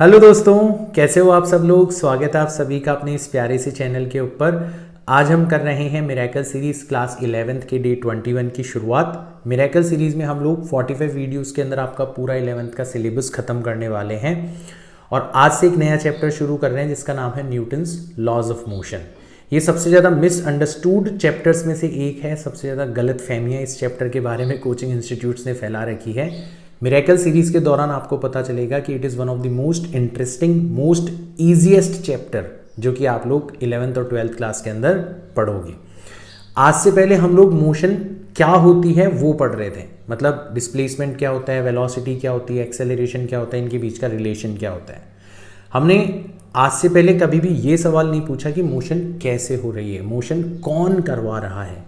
Hello दोस्तों, कैसे हो आप सब लोग। स्वागत है आप सभी का अपने इस प्यारे से चैनल के ऊपर। आज हम कर रहे हैं मिरेकल सीरीज़ क्लास 11th के डे 21 की शुरुआत। मिरेकल सीरीज़ में हम लोग 45 वीडियोस के अंदर आपका पूरा 11th का सिलेबस ख़त्म करने वाले हैं और आज से एक नया चैप्टर शुरू कर रहे हैं जिसका नाम है न्यूटन्स लॉज ऑफ मोशन। ये सबसे ज़्यादा मिसअंडरस्टूड चैप्टर्स में से एक है। सबसे ज़्यादा गलत फहमियाँ इस चैप्टर के बारे में कोचिंग इंस्टीट्यूट्स ने फैला रखी है। मिरेकल सीरीज़ के दौरान आपको पता चलेगा कि it is one of the most interesting, most easiest chapter जो कि आप लोग 11th और 12th क्लास के अंदर पढ़ोगे। आज से पहले हम लोग मोशन क्या होती है वो पढ़ रहे थे, मतलब डिस्प्लेसमेंट क्या होता है, वेलोसिटी क्या होती है, एक्सेलरेशन क्या होता है, इनके बीच का रिलेशन क्या होता है। हमने आज से पहले कभी भी ये सवाल नहीं पूछा कि मोशन कैसे हो रही है, मोशन कौन करवा रहा है।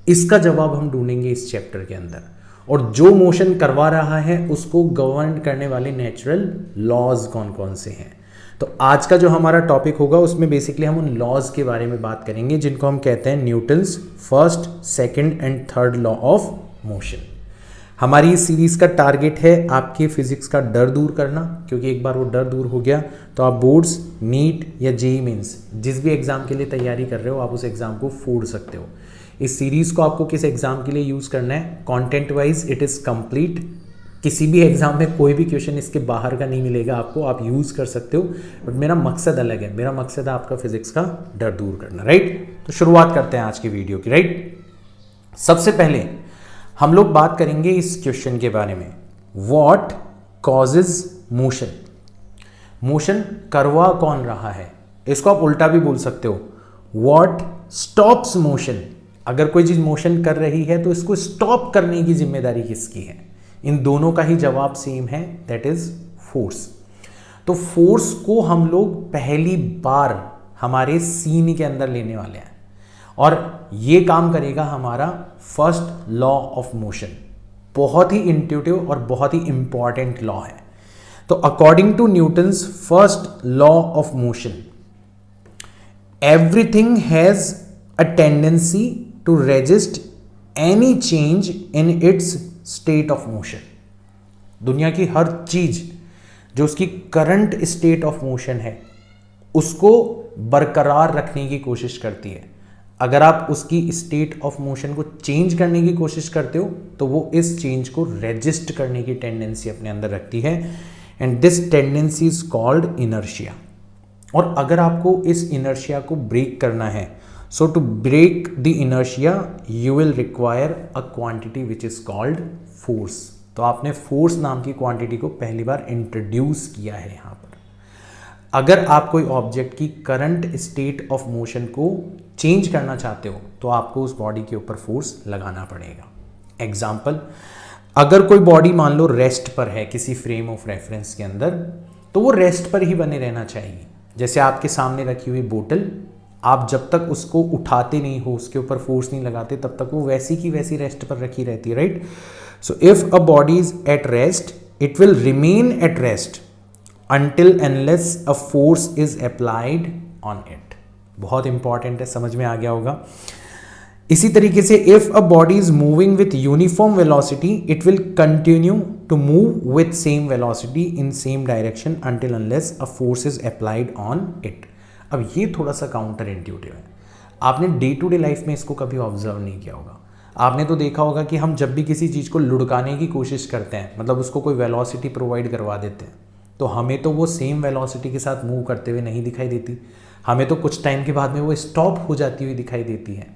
इसका जवाब हम ढूंढेंगे इस चैप्टर के अंदर। और जो मोशन करवा रहा है उसको गवर्न करने वाले नेचुरल लॉज कौन कौन से हैं। तो आज का जो हमारा टॉपिक होगा उसमें बेसिकली हम उन लॉज के बारे में बात करेंगे जिनको हम कहते हैं Newton's first, second and third law of motion. हमारी इस सीरीज़ का टारगेट है आपके फिजिक्स का डर दूर करना, क्योंकि एक बार वो डर दूर हो गया तो आप बोर्ड्स, नीट या जेईई मेंस जिस भी एग्ज़ाम के लिए तैयारी कर रहे हो आप उस एग्ज़ाम को फोड़ सकते हो। इस सीरीज़ को आपको किस एग्ज़ाम के लिए यूज़ करना है, content wise it is complete. किसी भी एग्ज़ाम में कोई भी क्वेश्चन इसके बाहर का नहीं मिलेगा आपको, आप यूज़ कर सकते हो। बट मेरा मकसद अलग है, मेरा मकसद है आपका फिजिक्स का डर दूर करना, राइट। तो शुरुआत करते हैं आज की वीडियो की, राइट। सबसे पहले हम लोग बात करेंगे इस क्वेश्चन के बारे में, व्हाट कॉजेज मोशन। मोशन करवा कौन रहा है, इसको आप उल्टा भी बोल सकते हो, व्हाट स्टॉप्स मोशन। अगर कोई चीज मोशन कर रही है तो इसको स्टॉप करने की जिम्मेदारी किसकी है। इन दोनों का ही जवाब सेम है, दैट इज फोर्स। तो फोर्स को हम लोग पहली बार हमारे सीन के अंदर लेने वाले हैं और ये काम करेगा हमारा फर्स्ट लॉ ऑफ मोशन। बहुत ही इंट्यूटिव और बहुत ही इंपॉर्टेंट लॉ है। तो according to Newton's first law of motion, everything has a tendency to resist any change in its state of motion। दुनिया की हर चीज जो उसकी करंट स्टेट ऑफ मोशन है उसको बरकरार रखने की कोशिश करती है। अगर आप उसकी स्टेट ऑफ मोशन को चेंज करने की कोशिश करते हो तो वो इस चेंज को रेजिस्ट करने की टेंडेंसी अपने अंदर रखती है, and this tendency is called inertia. और अगर आपको इस इनर्शिया को ब्रेक करना है, so to break the inertia you will require a quantity which is called force। तो आपने फोर्स नाम की क्वांटिटी को पहली बार इंट्रोड्यूस किया है यहाँ पर। अगर आप कोई ऑब्जेक्ट की करंट स्टेट ऑफ मोशन को चेंज करना चाहते हो तो आपको उस बॉडी के ऊपर फोर्स लगाना पड़ेगा। एग्जाम्पल, अगर कोई बॉडी मान लो रेस्ट पर है किसी फ्रेम ऑफ रेफरेंस के अंदर, तो वो रेस्ट पर ही बने रहना चाहिए। जैसे आपके सामने रखी हुई बोतल, आप जब तक उसको उठाते नहीं हो, उसके ऊपर फोर्स नहीं लगाते, तब तक वो वैसी की वैसी रेस्ट पर रखी रहती है, right. So if a body is at rest it will remain at rest until unless a force is applied on it. बहुत इंपॉर्टेंट है, समझ में आ गया होगा। इसी तरीके से if a body is moving with uniform velocity it will continue to move with same velocity in same direction until unless a force is applied on it. अब ये थोड़ा सा काउंटर इंट्यूटिव है, आपने डे टू डे लाइफ में इसको कभी observe नहीं किया होगा। आपने तो देखा होगा कि हम जब भी किसी चीज़ को लुढ़काने की कोशिश करते हैं, मतलब उसको कोई वेलोसिटी प्रोवाइड करवा देते हैं, तो हमें तो वो सेम वेलोसिटी के साथ मूव करते हुए नहीं दिखाई देती। हमें तो कुछ टाइम के बाद में वो स्टॉप हो जाती हुई दिखाई देती है,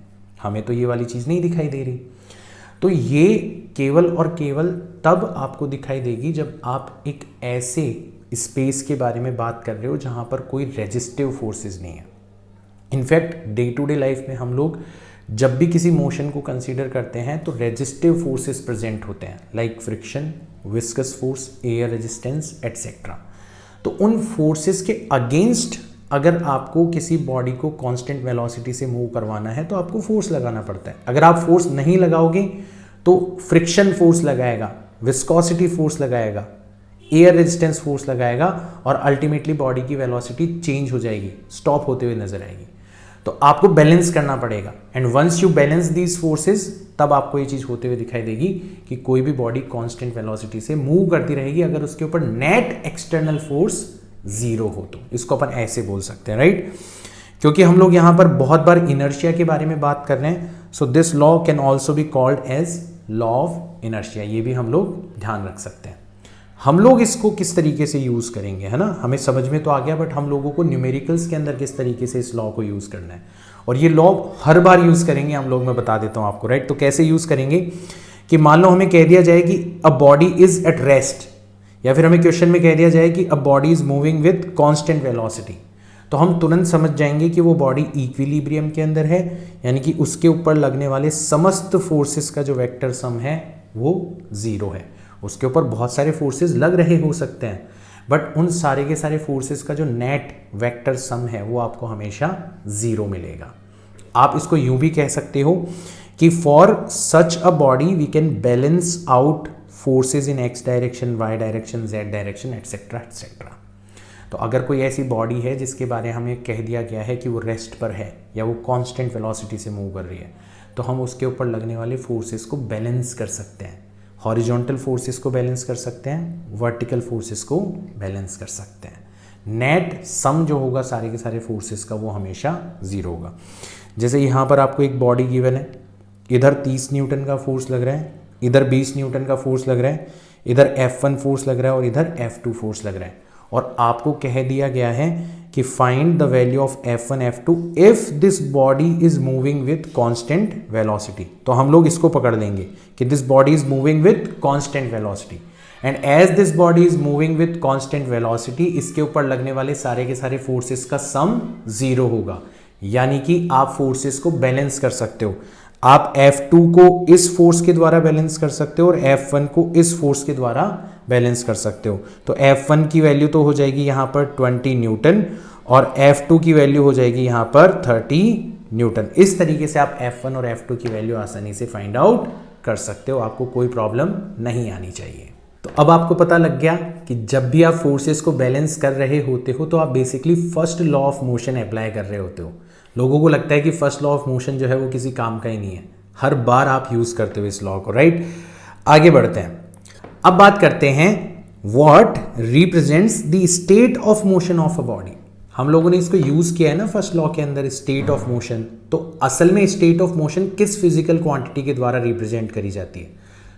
हमें तो ये वाली चीज़ नहीं दिखाई दे रही। तो ये केवल और केवल तब आपको दिखाई देगी जब आप एक ऐसे स्पेस के बारे में बात कर रहे हो जहाँ पर कोई रेजिस्टिव फोर्सेस नहीं है। In fact day to day life में हम लोग जब भी किसी मोशन को कंसीडर करते हैं तो रेजिस्टिव फोर्सेस प्रेजेंट होते हैं, like friction, viscous force, air resistance etcetera. तो उन फोर्सेस के अगेंस्ट अगर आपको किसी बॉडी को कांस्टेंट वेलोसिटी से मूव करवाना है तो आपको फोर्स लगाना पड़ता है। अगर आप फोर्स नहीं लगाओगे तो फ्रिक्शन फोर्स लगाएगा, विस्कोसिटी फोर्स लगाएगा, एयर रेजिस्टेंस फोर्स लगाएगा और अल्टीमेटली बॉडी की वेलोसिटी चेंज हो जाएगी, स्टॉप होते हुए नजर आएगी। तो आपको बैलेंस करना पड़ेगा, and once you balance these forces तब आपको ये चीज़ होते हुए दिखाई देगी कि कोई भी बॉडी कांस्टेंट वेलोसिटी से मूव करती रहेगी अगर उसके ऊपर नेट एक्सटर्नल फोर्स जीरो हो। तो इसको अपन ऐसे बोल सकते हैं, राइट। क्योंकि हम लोग यहाँ पर बहुत बार इनर्शिया के बारे में बात कर रहे हैं, so this law can also be called as law of inertia, ये भी हम लोग ध्यान रख सकते हैं। हम लोग इसको किस तरीके से यूज़ करेंगे, है ना, हमें समझ में तो आ गया, बट हम लोगों को न्यूमेरिकल्स के अंदर किस तरीके से इस लॉ को यूज़ करना है, और ये लॉ हर बार यूज़ करेंगे हम लोग, मैं बता देता हूँ आपको, राइट। तो कैसे यूज़ करेंगे कि मान लो हमें कह दिया जाए कि अ बॉडी इज एट रेस्ट, या फिर हमें क्वेश्चन में कह दिया जाए कि अ body is moving with constant velocity, तो हम तुरंत समझ जाएंगे कि वो बॉडी इक्विलिब्रियम के अंदर है, यानी कि उसके ऊपर लगने वाले समस्त फोर्सेस का जो वेक्टर सम है वो जीरो है। उसके ऊपर बहुत सारे फोर्सेस लग रहे हो सकते हैं, बट उन सारे के सारे फोर्सेस का जो नेट वेक्टर सम है वो आपको हमेशा जीरो मिलेगा। आप इसको यूं भी कह सकते हो कि for such a body we can balance out forces in x direction, y direction, z direction, etcetera etcetera. तो अगर कोई ऐसी बॉडी है जिसके बारे में हमें कह दिया गया है कि वो रेस्ट पर है या वो कांस्टेंट वेलोसिटी से मूव कर रही है, तो हम उसके ऊपर लगने वाले फोर्सेस को बैलेंस कर सकते हैं। हॉरिजॉन्टल फोर्सेस को बैलेंस कर सकते हैं, वर्टिकल फोर्सेस को बैलेंस कर सकते हैं। नेट सम जो होगा सारे के सारे फोर्सेस का वो हमेशा जीरो होगा। जैसे यहाँ पर आपको एक बॉडी गिवन है, इधर 30 न्यूटन का फोर्स लग रहा है, इधर 20 न्यूटन का फोर्स लग रहा है, इधर F1 फोर्स लग रहा है और इधर F2 फोर्स लग रहा है, और आपको कह दिया गया है कि find the value of F1 F2 if this body is moving with constant velocity. तो हम लोग इसको पकड़ लेंगे कि this body is moving with constant velocity, and as this body is moving with constant velocity, इसके ऊपर लगने वाले सारे के सारे फोर्सेस का सम जीरो होगा, यानी कि आप फोर्सेस को बैलेंस कर सकते हो। आप F2 को इस फोर्स के द्वारा बैलेंस कर सकते हो और F1 को इस फोर्स के द्वारा बैलेंस कर सकते हो। तो F1 की वैल्यू तो हो जाएगी यहाँ पर 20 न्यूटन और F2 की वैल्यू हो जाएगी यहाँ पर 30 न्यूटन। इस तरीके से आप F1 और F2 की वैल्यू आसानी से फाइंड आउट कर सकते हो, आपको कोई प्रॉब्लम नहीं आनी चाहिए। तो अब आपको पता लग गया कि जब भी आप फोर्सेस को बैलेंस कर रहे होते हो तो आप basically first law of motion apply कर रहे होते हो। लोगों को लगता है कि फर्स्ट लॉ ऑफ मोशन जो है वो किसी काम का ही नहीं है, हर बार आप यूज करते हो इस लॉ को, राइट। आगे बढ़ते हैं, अब बात करते हैं what represents the state of motion of a body. हम लोगों ने इसको यूज किया है ना फर्स्ट लॉ के अंदर, स्टेट ऑफ मोशन। तो असल में स्टेट ऑफ मोशन किस फिजिकल क्वांटिटी के द्वारा रिप्रेजेंट करी जाती है?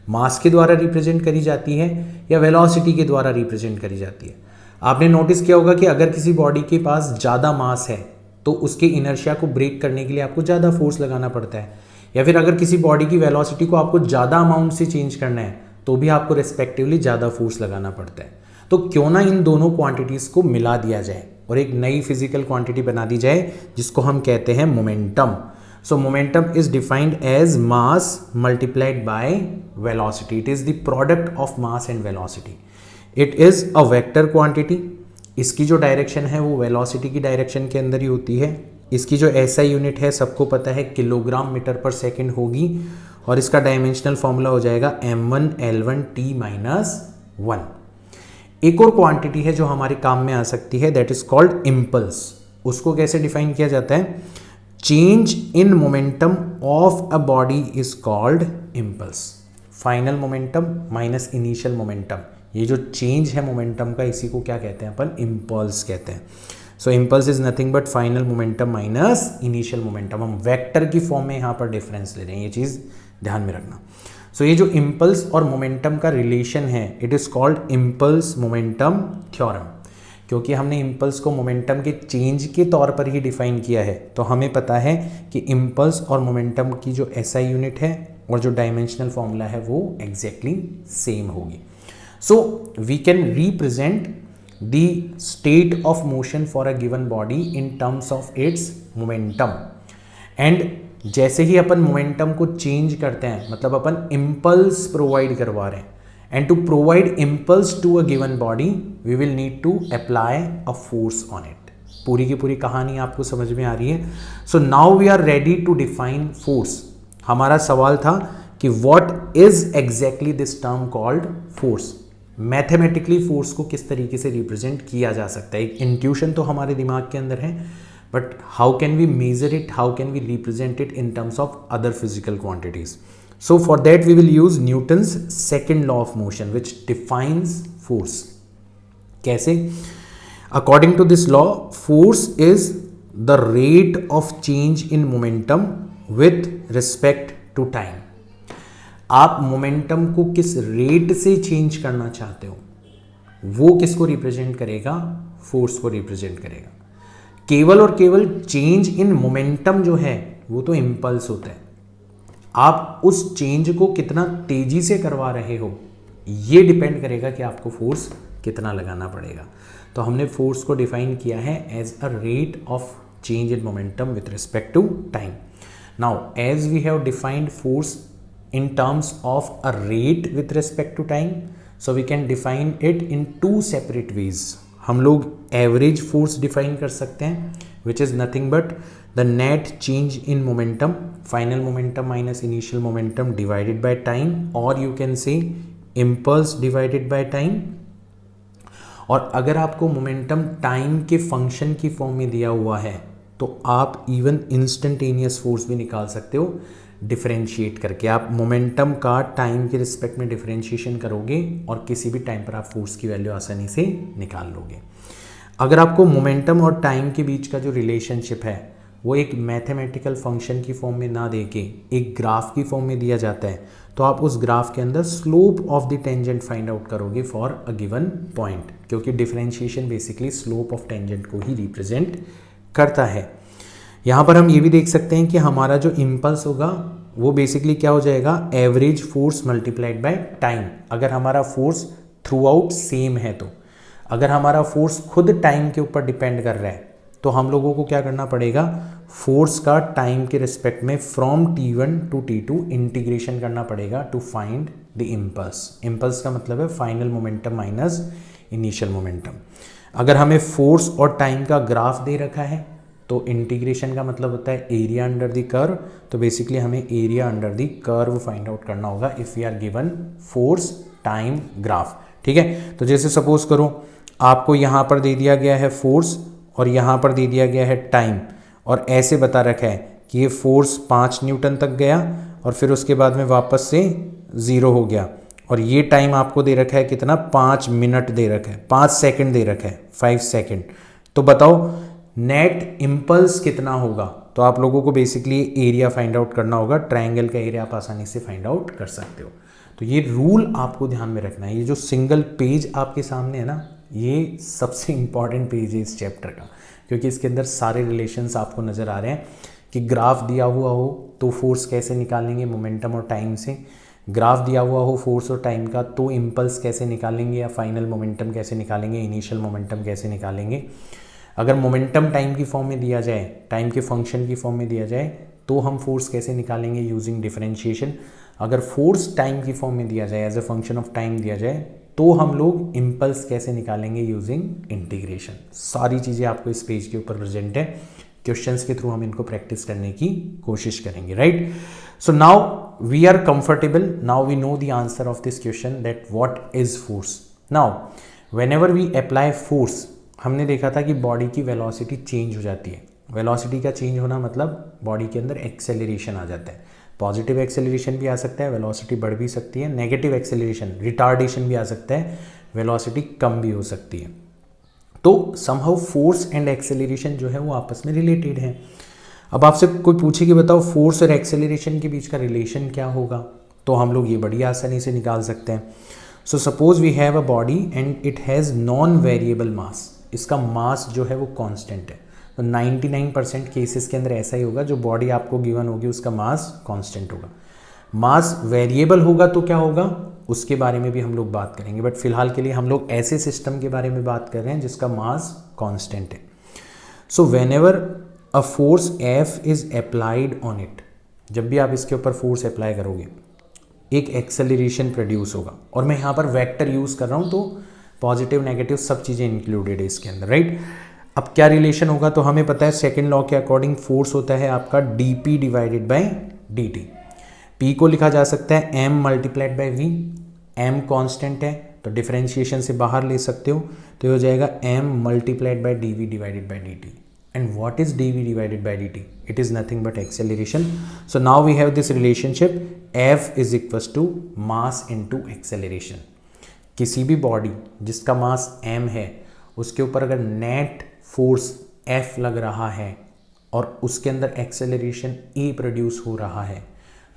मास के द्वारा रिप्रेजेंट करी जाती है या वेलोसिटी के द्वारा रिप्रेजेंट करी जाती है? आपने नोटिस किया होगा कि अगर किसी बॉडी के पास ज़्यादा मास है तो उसके इनर्शिया को ब्रेक करने के लिए आपको ज़्यादा फोर्स लगाना पड़ता है, या फिर अगर किसी बॉडी की वेलोसिटी को आपको ज़्यादा अमाउंट से चेंज करना है तो भी आपको रेस्पेक्टिवली ज़्यादा फोर्स लगाना पड़ता है। तो क्यों ना इन दोनों क्वांटिटीज़ को मिला दिया जाए और एक नई फिजिकल क्वांटिटी बना दी जाए जिसको हम कहते हैं momentum. So momentum is defined as mass multiplied by velocity. It is the product of mass and velocity. It is a vector quantity. इसकी जो डायरेक्शन है वो वेलोसिटी की डायरेक्शन के अंदर ही होती है। इसकी जो एसआई यूनिट है सबको पता है किलोग्राम मीटर पर सेकेंड होगी, और इसका डायमेंशनल फॉर्मूला हो जाएगा m1l1t-1। एक और क्वांटिटी है जो हमारे काम में आ सकती है, दैट इज कॉल्ड इम्पल्स। उसको कैसे डिफाइन किया जाता है? Change in momentum of a body is called impulse. Final momentum minus initial momentum, ये जो चेंज है मोमेंटम का, इसी को क्या कहते हैं अपन? इम्पल्स कहते हैं। सो impulse is nothing but final momentum minus initial momentum. हम वेक्टर की फॉर्म में यहाँ पर डिफरेंस ले रहे हैं, ये चीज़ ध्यान में रखना। सो ये जो इम्पल्स और मोमेंटम का रिलेशन है, it is called impulse momentum theorem. क्योंकि हमने इम्पल्स को मोमेंटम के चेंज के तौर पर ही डिफाइन किया है, तो हमें पता है कि इम्पल्स और मोमेंटम की जो एसआई यूनिट है और जो डायमेंशनल फॉर्मूला है वो एग्जैक्टली सेम होगी। So we can represent the state of motion for a given body in terms of its momentum. And जैसे ही अपन मोमेंटम को चेंज करते हैं, मतलब अपन इम्पल्स प्रोवाइड करवा रहे हैं, and to provide impulse to a given body we will need to apply a force on it. पूरी की पूरी कहानी आपको समझ में आ रही है? So now we are ready to define force. हमारा सवाल था कि what is exactly this term called force. Mathematically force को किस तरीके से रिप्रेजेंट किया जा सकता है? एक इंट्यूशन तो हमारे दिमाग के अंदर है, but how can we measure it, how can we represent it in terms of other physical quantities? So for that we will use Newton's second law of motion which defines force. कैसे? According to this law force is the rate of change in momentum with respect to time. आप momentum को किस rate से change करना चाहते हो वो किसको रिप्रेजेंट करेगा, फोर्स को रिप्रेजेंट करेगा। केवल और केवल चेंज इन मोमेंटम जो है वो तो इम्पल्स होता है, आप उस चेंज को कितना तेजी से करवा रहे हो ये डिपेंड करेगा कि आपको फोर्स कितना लगाना पड़ेगा। तो हमने फोर्स को डिफाइन किया है as a rate of change in momentum with respect to time. Now as we have defined force in terms of a rate with respect to time, so we can define it in two separate ways। हम लोग average force define कर सकते हैं which is nothing but the net change in momentum, final momentum minus initial momentum divided by time, or you can say impulse divided by time। और अगर आपको momentum time के function की form में दिया हुआ है तो आप इवन इंस्टेंटेनियस फोर्स भी निकाल सकते हो डिफरेंशिएट करके। आप मोमेंटम का टाइम के रिस्पेक्ट में डिफरेंशिएशन करोगे और किसी भी टाइम पर आप फोर्स की वैल्यू आसानी से निकाल लोगे। अगर आपको मोमेंटम और टाइम के बीच का जो रिलेशनशिप है वो एक मैथमेटिकल फंक्शन की फॉर्म में ना देके एक ग्राफ की फॉर्म में दिया जाता है तो आप उस ग्राफ के अंदर slope of the tangent find out करोगे फॉर अ गिवन पॉइंट, क्योंकि differentiation basically slope of tangent को ही रिप्रेजेंट करता है। यहाँ पर हम ये भी देख सकते हैं कि हमारा जो इम्पल्स होगा वो बेसिकली क्या हो जाएगा, average force multiplied by time. अगर हमारा फोर्स थ्रू आउट सेम है तो, अगर हमारा फोर्स खुद टाइम के ऊपर डिपेंड कर रहा है तो हम लोगों को क्या करना पड़ेगा, फोर्स का टाइम के रिस्पेक्ट में from t1 to t2 integration करना पड़ेगा to find the impulse. Impulse का मतलब है final momentum minus initial momentum. अगर हमें फोर्स और टाइम का ग्राफ दे रखा है तो इंटीग्रेशन का मतलब होता है एरिया अंडर द कर्व, तो बेसिकली हमें area under the curve find out करना होगा if we are given force time graph. ठीक है, तो जैसे सपोज करो आपको यहाँ पर दे दिया गया है फोर्स और यहाँ पर दे दिया गया है टाइम, और ऐसे बता रखा है कि ये फोर्स 5 न्यूटन तक गया और फिर उसके बाद में वापस से 0 हो गया, और ये टाइम आपको दे रखा है कितना, 5 मिनट दे रखा है, 5 सेकंड दे रखा है, 5 सेकंड। तो बताओ नेट इम्पल्स कितना होगा, तो आप लोगों को बेसिकली एरिया फाइंड आउट करना होगा। ट्रायंगल का एरिया आप आसानी से फाइंड आउट कर सकते हो। तो ये रूल आपको ध्यान में रखना है। ये जो सिंगल पेज आपके सामने है ना, ये सबसे इंपॉर्टेंट पेज है इस चैप्टर का, क्योंकि इसके अंदर सारे रिलेशंस आपको नज़र आ रहे हैं कि ग्राफ दिया हुआ हो तो फोर्स कैसे निकालेंगे मोमेंटम और टाइम से, ग्राफ दिया हुआ हो फोर्स और टाइम का तो इम्पल्स कैसे निकालेंगे या फाइनल मोमेंटम कैसे निकालेंगे, इनिशियल मोमेंटम कैसे निकालेंगे। अगर मोमेंटम टाइम की फॉर्म में दिया जाए, टाइम के फंक्शन की फॉर्म में दिया जाए तो हम फोर्स कैसे निकालेंगे यूजिंग डिफरेंशिएशन। अगर फोर्स टाइम की फॉर्म में दिया जाए, as a function of time दिया जाए, तो हम लोग इम्पल्स कैसे निकालेंगे यूजिंग इंटीग्रेशन। सारी चीज़ें आपको इस पेज के ऊपर प्रेजेंट है। क्वेश्चंस के थ्रू हम इनको प्रैक्टिस करने की कोशिश करेंगे, right. So now we are comfortable, now we know the answer of this question that what is force. Now whenever we apply force, हमने देखा था कि बॉडी की वेलोसिटी चेंज हो जाती है। वेलोसिटी का चेंज होना मतलब बॉडी के अंदर एक्सेलरेशन आ जाता है। पॉजिटिव एक्सेलरेशन भी आ सकता है, वेलोसिटी बढ़ भी सकती है। नेगेटिव एक्सेलरेशन, रिटार्डेशन भी आ सकता है, वेलोसिटी कम भी हो सकती है। तो समहाउ फोर्स एंड एक्सेलरेशन जो है वो आपस में रिलेटेड है। अब आपसे कोई पूछे कि बताओ फोर्स और एक्सेलरेशन के बीच का रिलेशन क्या होगा, तो हम लोग ये बड़ी आसानी से निकाल सकते हैं। So suppose we have a body and it has non variable mass. इसका मास जो है वो कांस्टेंट है। तो 99% केसेस के अंदर ऐसा ही होगा, जो बॉडी आपको गिवन होगी उसका मास कांस्टेंट होगा। मास वेरिएबल होगा तो क्या होगा, उसके बारे में भी हम लोग बात करेंगे, बट फिलहाल के लिए हम लोग ऐसे सिस्टम के बारे में बात कर रहे हैं जिसका मास कांस्टेंट है। So whenever a force F is applied on it, जब भी आप इसके ऊपर फोर्स अप्लाई करोगे एक एक्सेलरेशन प्रोड्यूस होगा। और मैं यहाँ पर वेक्टर यूज़ कर रहा हूँ, तो पॉजिटिव नेगेटिव सब चीज़ें इंक्लूडेड है इसके अंदर, राइट। अब क्या रिलेशन होगा, तो हमें पता है सेकेंड लॉ के अकॉर्डिंग फोर्स होता है आपका dP divided by dt। P को लिखा जा सकता है m multiplied by v। m constant है तो डिफरेंशिएशन से बाहर ले सकते हो, तो ये हो जाएगा m multiplied by dv divided by dt। and what is dv divided by dt? It is nothing but acceleration. So now we have this relationship F is equals to mass into acceleration. किसी भी body जिसका मास m है उसके ऊपर अगर net force F लग रहा है और उसके अंदर एक्सेलरेशन A प्रोड्यूस हो रहा है,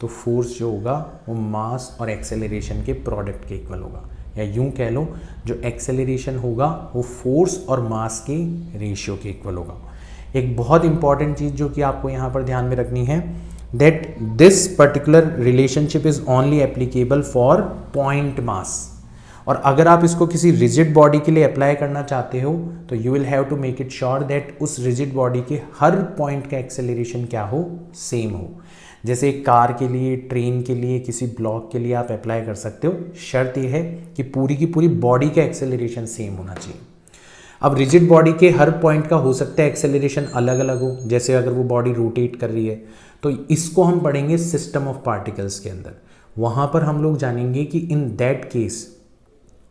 तो फोर्स जो होगा वो मास और एक्सेलरेशन के प्रोडक्ट के इक्वल होगा, या यूं कह लो जो एक्सेलरेशन होगा वो फोर्स और मास के रेशियो के इक्वल होगा। एक बहुत इंपॉर्टेंट चीज़ जो कि आपको यहाँ पर ध्यान में रखनी है, that this particular relationship is only applicable for point mass. और अगर आप इसको किसी रिजिड बॉडी के लिए अप्लाई करना चाहते हो तो you will have to make it sure that उस रिजिड बॉडी के हर पॉइंट का एक्सेलरेशन क्या हो, सेम हो। जैसे एक कार के लिए, ट्रेन के लिए, किसी ब्लॉक के लिए आप अप्लाई कर सकते हो, शर्त यह है कि पूरी की पूरी बॉडी का एक्सेलरेशन सेम होना चाहिए। अब रिजिड बॉडी के हर पॉइंट का हो सकता है एक्सेलरेशन अलग अलग हो, जैसे अगर वो बॉडी रोटेट कर रही है, तो इसको हम पढ़ेंगे सिस्टम ऑफ पार्टिकल्स के अंदर। वहाँ पर हम लोग जानेंगे कि इन दैट केस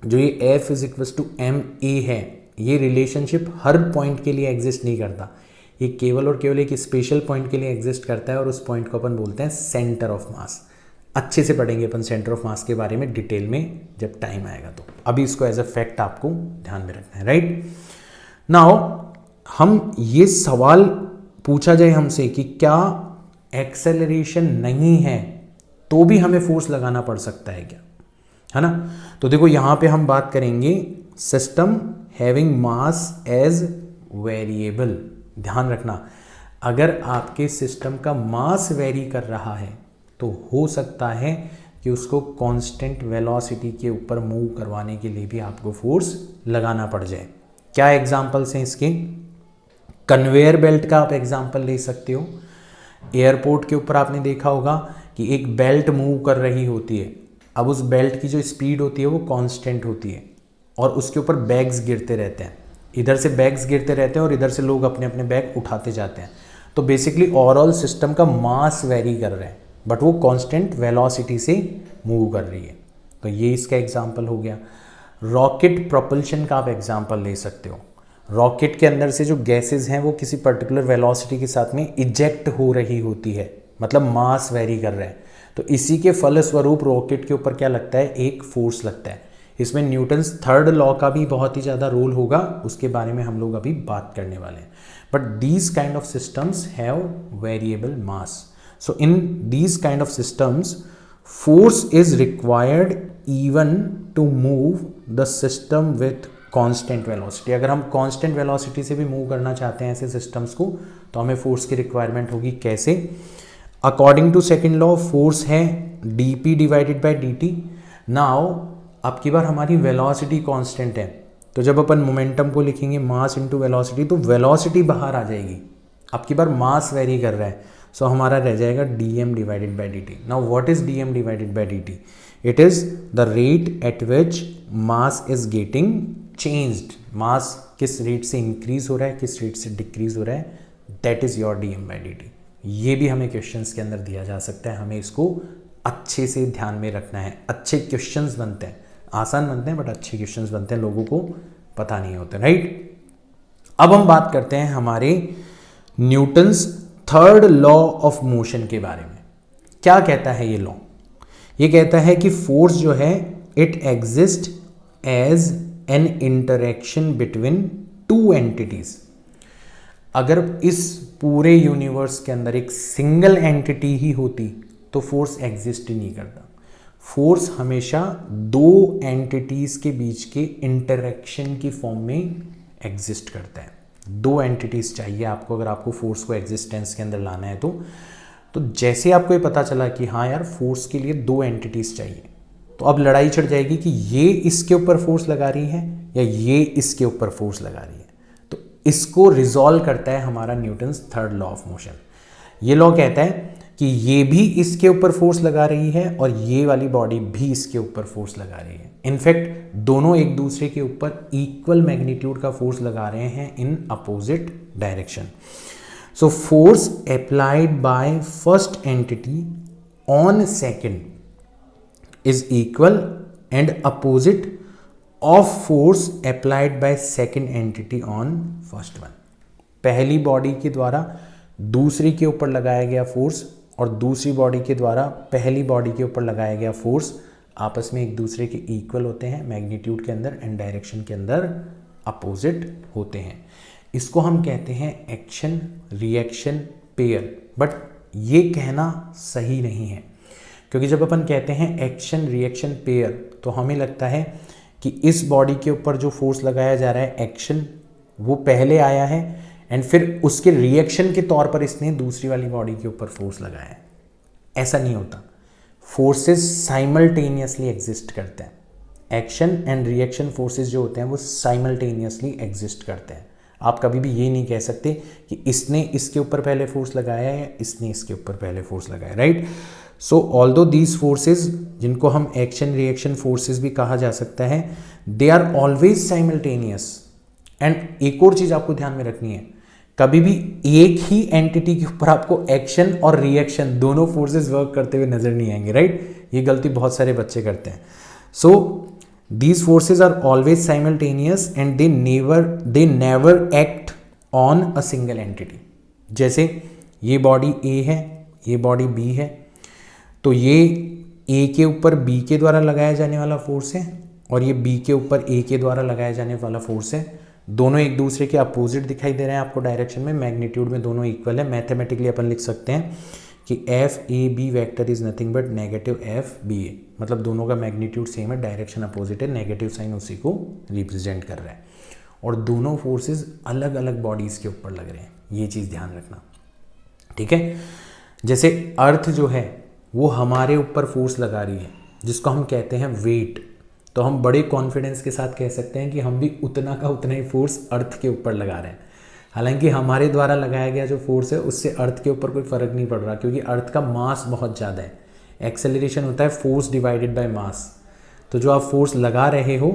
जो ये F is equal to ma है, ये रिलेशनशिप हर पॉइंट के लिए एग्जिस्ट नहीं करता, ये केवल और केवल एक स्पेशल पॉइंट के लिए एग्जिस्ट करता है और उस पॉइंट को अपन बोलते हैं सेंटर ऑफ मास। अच्छे से पढ़ेंगे अपन सेंटर ऑफ मास के बारे में डिटेल में जब टाइम आएगा, तो अभी इसको एज अ फैक्ट आपको ध्यान में रखना है, राइट। नाउ हम ये सवाल पूछा जाए हमसे कि क्या एक्सेलरेशन नहीं है तो भी हमें फोर्स लगाना पड़ सकता है क्या, है ना। तो देखो यहाँ पे हम बात करेंगे system having mass as variable. ध्यान रखना, अगर आपके सिस्टम का मास वेरी कर रहा है तो हो सकता है कि उसको कांस्टेंट वेलोसिटी के ऊपर मूव करवाने के लिए भी आपको फोर्स लगाना पड़ जाए। क्या एग्जांपल्स हैं इसके? कन्वेयर बेल्ट का आप एग्जांपल ले सकते हो। एयरपोर्ट के ऊपर आपने देखा होगा कि एक बेल्ट मूव कर रही होती है। अब उस बेल्ट की जो स्पीड होती है वो कांस्टेंट होती है और उसके ऊपर बैग्स गिरते रहते हैं, इधर से बैग्स गिरते रहते हैं और इधर से लोग अपने अपने बैग उठाते जाते हैं। तो बेसिकली ओवरऑल सिस्टम का मास वेरी कर रहा है बट वो कांस्टेंट वेलोसिटी से मूव कर रही है, तो ये इसका एग्जांपल हो गया। रॉकेट प्रोपल्शन का आप एग्जांपल ले सकते हो। रॉकेट के अंदर से जो गैसेज हैं वो किसी पर्टिकुलर वेलोसिटी के साथ में इजेक्ट हो रही होती है, मतलब मास वेरी कर रहा है, तो इसी के फलस्वरूप रॉकेट के ऊपर क्या लगता है, एक फोर्स लगता है। इसमें न्यूटन्स थर्ड लॉ का भी बहुत ही ज़्यादा रोल होगा, उसके बारे में हम लोग अभी बात करने वाले हैं। But these kind of systems have variable mass, so in these kind of systems force is required even to move the system with constant velocity. अगर हम कांस्टेंट वेलोसिटी से भी मूव करना चाहते हैं ऐसे सिस्टम्स को तो हमें फोर्स की रिक्वायरमेंट होगी। कैसे? According to second law force है dp divided by dt। Now अब की बार हमारी वेलोसिटी कांस्टेंट है, तो जब अपन मोमेंटम को लिखेंगे मास इनटू वेलोसिटी तो वेलोसिटी बाहर आ जाएगी। अब की बार मास वेरी कर रहा है, सो हमारा रह जाएगा dm divided by dt। Now what is dm divided by dt? It is the rate at which mass is getting changed. Mass किस रेट से इंक्रीज हो रहा है, किस रेट से डिक्रीज हो रहा है, that is your dm by dt। ये भी हमें क्वेश्चंस के अंदर दिया जा सकता है, हमें इसको अच्छे से ध्यान में रखना है। अच्छे क्वेश्चंस बनते हैं, आसान बनते हैं बट अच्छे क्वेश्चंस बनते हैं, लोगों को पता नहीं होते, राइट। अब हम बात करते हैं हमारे Newton's third law of motion के बारे में। क्या कहता है ये लॉ? ये कहता है कि फोर्स जो है it exist as an interaction between two entities. अगर इस पूरे यूनिवर्स के अंदर एक सिंगल एंटिटी ही होती तो फोर्स एग्जिस्ट ही नहीं करता। फोर्स हमेशा दो एंटिटीज के बीच के इंटरेक्शन की फॉर्म में एग्जिस्ट करता है। दो एंटिटीज चाहिए आपको अगर आपको फोर्स को एग्जिस्टेंस के अंदर लाना है तो जैसे आपको ये पता चला कि हाँ यार फोर्स के लिए दो एंटिटीज चाहिए, तो अब लड़ाई छिड़ जाएगी कि ये इसके ऊपर फोर्स लगा रही है या ये इसके ऊपर फोर्स लगा रही है। तो इसको रिजॉल्व करता है हमारा Newton's third law of motion. ये लॉ कहता है कि ये भी इसके ऊपर फोर्स लगा रही है और ये वाली बॉडी भी इसके ऊपर फोर्स लगा रही है। इनफैक्ट दोनों एक दूसरे के ऊपर इक्वल मैग्नीट्यूड का फोर्स लगा रहे हैं इन opposite direction. So force applied by first entity on second is equal and opposite of force applied by second entity on first one. पहली बॉडी के द्वारा दूसरी के ऊपर लगाया गया फोर्स और दूसरी बॉडी के द्वारा पहली बॉडी के ऊपर लगाया गया फोर्स आपस में एक दूसरे के इक्वल होते हैं मैग्नीट्यूड के अंदर एंड डायरेक्शन के अंदर अपोजिट होते हैं। इसको हम कहते हैं एक्शन रिएक्शन पेयर, बट ये कहना सही नहीं है, क्योंकि जब अपन कहते हैं एक्शन रिएक्शन पेयर तो हमें लगता है कि इस बॉडी के ऊपर जो फोर्स लगाया जा रहा है एक्शन वो पहले आया है एंड फिर उसके रिएक्शन के तौर पर इसने दूसरी वाली बॉडी के ऊपर फोर्स लगाया है। ऐसा नहीं होता, फोर्सेस साइमल्टेनियसली एग्जिस्ट करते हैं। एक्शन एंड रिएक्शन फोर्सेस जो होते हैं वो साइमल्टेनियसली एग्जिस्ट करते हैं। आप कभी भी ये नहीं कह सकते कि इसने इसके ऊपर पहले फोर्स लगाया है या इसने इसके ऊपर पहले फोर्स लगाया, right. So although these forces, जिनको हम एक्शन रिएक्शन फोर्सेस भी कहा जा सकता है, they are always simultaneous. And एक और चीज आपको ध्यान में रखनी है, कभी भी एक ही एंटिटी के ऊपर आपको एक्शन और रिएक्शन दोनों फोर्सेस वर्क करते हुए नजर नहीं आएंगे, राइट। ये गलती बहुत सारे बच्चे करते हैं। सो these forces are always simultaneous and they never act on a single entity। जैसे ये बॉडी A है, ये बॉडी B है, तो ये A के ऊपर B के द्वारा लगाया जाने वाला फोर्स है और ये B के ऊपर A के द्वारा लगाया जाने वाला फोर्स है। दोनों एक दूसरे के अपोजिट दिखाई दे रहे हैं आपको डायरेक्शन में, मैग्नीट्यूड में दोनों इक्वल है। मैथमेटिकली अपन लिख सकते हैं कि F A B vector is nothing but negative F B A, मतलब दोनों का मैग्नीट्यूड सेम है, डायरेक्शन अपोजिट है, नेगेटिव साइन उसी को रिप्रेजेंट कर रहा है और दोनों फोर्सेस अलग अलग बॉडीज के ऊपर लग रहे हैं। ये चीज़ ध्यान रखना, ठीक है। जैसे अर्थ जो है वो हमारे ऊपर फोर्स लगा रही है जिसको हम कहते हैं वेट, तो हम बड़े कॉन्फिडेंस के साथ कह सकते हैं कि हम भी उतना का उतना ही फोर्स अर्थ के ऊपर लगा रहे हैं। हालांकि हमारे द्वारा लगाया गया जो फोर्स है उससे अर्थ के ऊपर कोई फर्क नहीं पड़ रहा, क्योंकि अर्थ का मास बहुत ज़्यादा है। एक्सेलरेशन होता है फोर्स डिवाइडेड बाय मास, तो जो आप फोर्स लगा रहे हो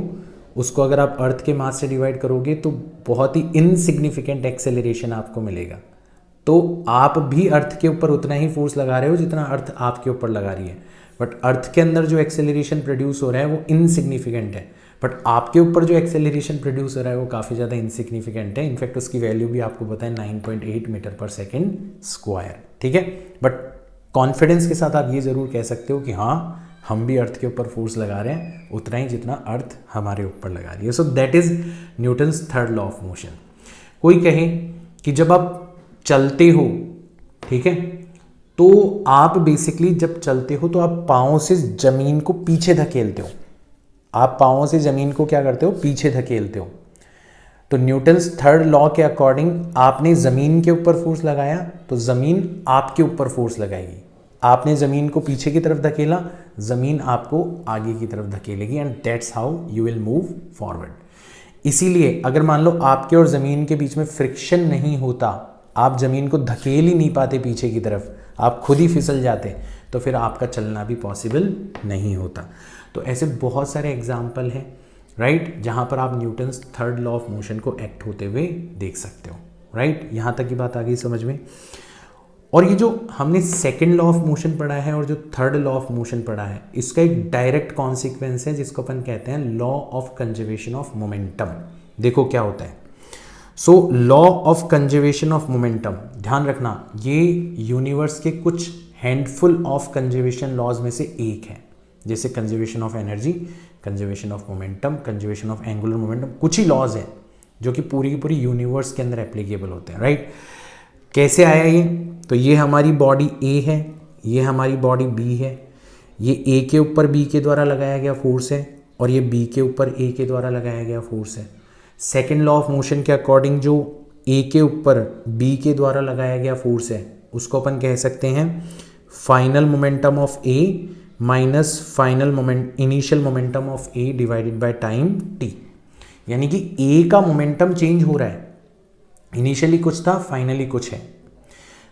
उसको अगर आप अर्थ के मास से डिवाइड करोगे तो बहुत ही इनसिग्निफिकेंट एक्सेलरेशन आपको मिलेगा। तो आप भी अर्थ के ऊपर उतना ही फोर्स लगा रहे हो जितना अर्थ आपके ऊपर लगा रही है, बट अर्थ के अंदर जो एक्सेलरेशन प्रोड्यूस हो रहा है वो इनसिग्निफिकेंट है, बट आपके ऊपर जो एक्सेलरेशन प्रोड्यूस हो रहा है वो काफ़ी ज़्यादा इनसिग्निफिकेंट है। इनफैक्ट उसकी वैल्यू भी आपको पता है 9.8 मीटर पर सेकेंड स्क्वायर, ठीक है। बट कॉन्फिडेंस के साथ आप ये ज़रूर कह सकते हो कि हाँ हम भी अर्थ के ऊपर फोर्स लगा रहे हैं उतना ही जितना अर्थ हमारे ऊपर लगा रही है। So that is Newton's third law of motion. कोई कहे कि जब आप चलते हो, ठीक है, तो आप बेसिकली जब चलते हो तो आप पाँव से जमीन को पीछे धकेलते हो, आप पाँवों से जमीन को क्या करते हो, पीछे धकेलते हो। तो न्यूटन्स थर्ड लॉ के अकॉर्डिंग आपने जमीन के ऊपर फोर्स लगाया तो जमीन आपके ऊपर फोर्स लगाएगी, आपने जमीन को पीछे की तरफ धकेला, जमीन आपको आगे की तरफ धकेलेगी, and that's how you will move forward. इसीलिए अगर मान लो आपके और जमीन के बीच में फ्रिक्शन नहीं होता, आप जमीन को धकेल ही नहीं पाते पीछे की तरफ, आप खुद ही फिसल जाते, तो फिर आपका चलना भी पॉसिबल नहीं होता। तो ऐसे बहुत सारे एग्जाम्पल हैं, राइट, जहाँ पर आप Newton's third law of motion को एक्ट होते हुए देख सकते हो, राइट। यहाँ तक की बात आ गई समझ में। और ये जो हमने सेकेंड लॉ ऑफ मोशन पढ़ा है और जो थर्ड लॉ ऑफ मोशन पढ़ा है, इसका एक डायरेक्ट कॉन्सिक्वेंस है जिसको अपन कहते हैं law of conservation of momentum. देखो क्या होता है। So law of conservation of momentum, ध्यान रखना ये यूनिवर्स के कुछ हैंडफुल ऑफ कंजर्वेशन लॉज में से एक है, जैसे conservation of energy, conservation of momentum, conservation of angular momentum, कुछ ही लॉज हैं जो कि पूरी की पूरी यूनिवर्स के अंदर एप्लीकेबल होते हैं, राइट। कैसे आया ये, तो ये हमारी बॉडी ए है, ये हमारी बॉडी बी है, ये ए के ऊपर बी के द्वारा लगाया गया फोर्स है और ये बी के ऊपर ए के द्वारा लगाया गया फोर्स है। सेकेंड लॉ ऑफ मोशन के अकॉर्डिंग जो ए के ऊपर बी के द्वारा लगाया गया फोर्स है उसको अपन कह सकते हैं final momentum of A minus final moment initial momentum of A divided by time T. यानी कि ए का मोमेंटम चेंज हो रहा है, इनिशियली कुछ था फाइनली कुछ है।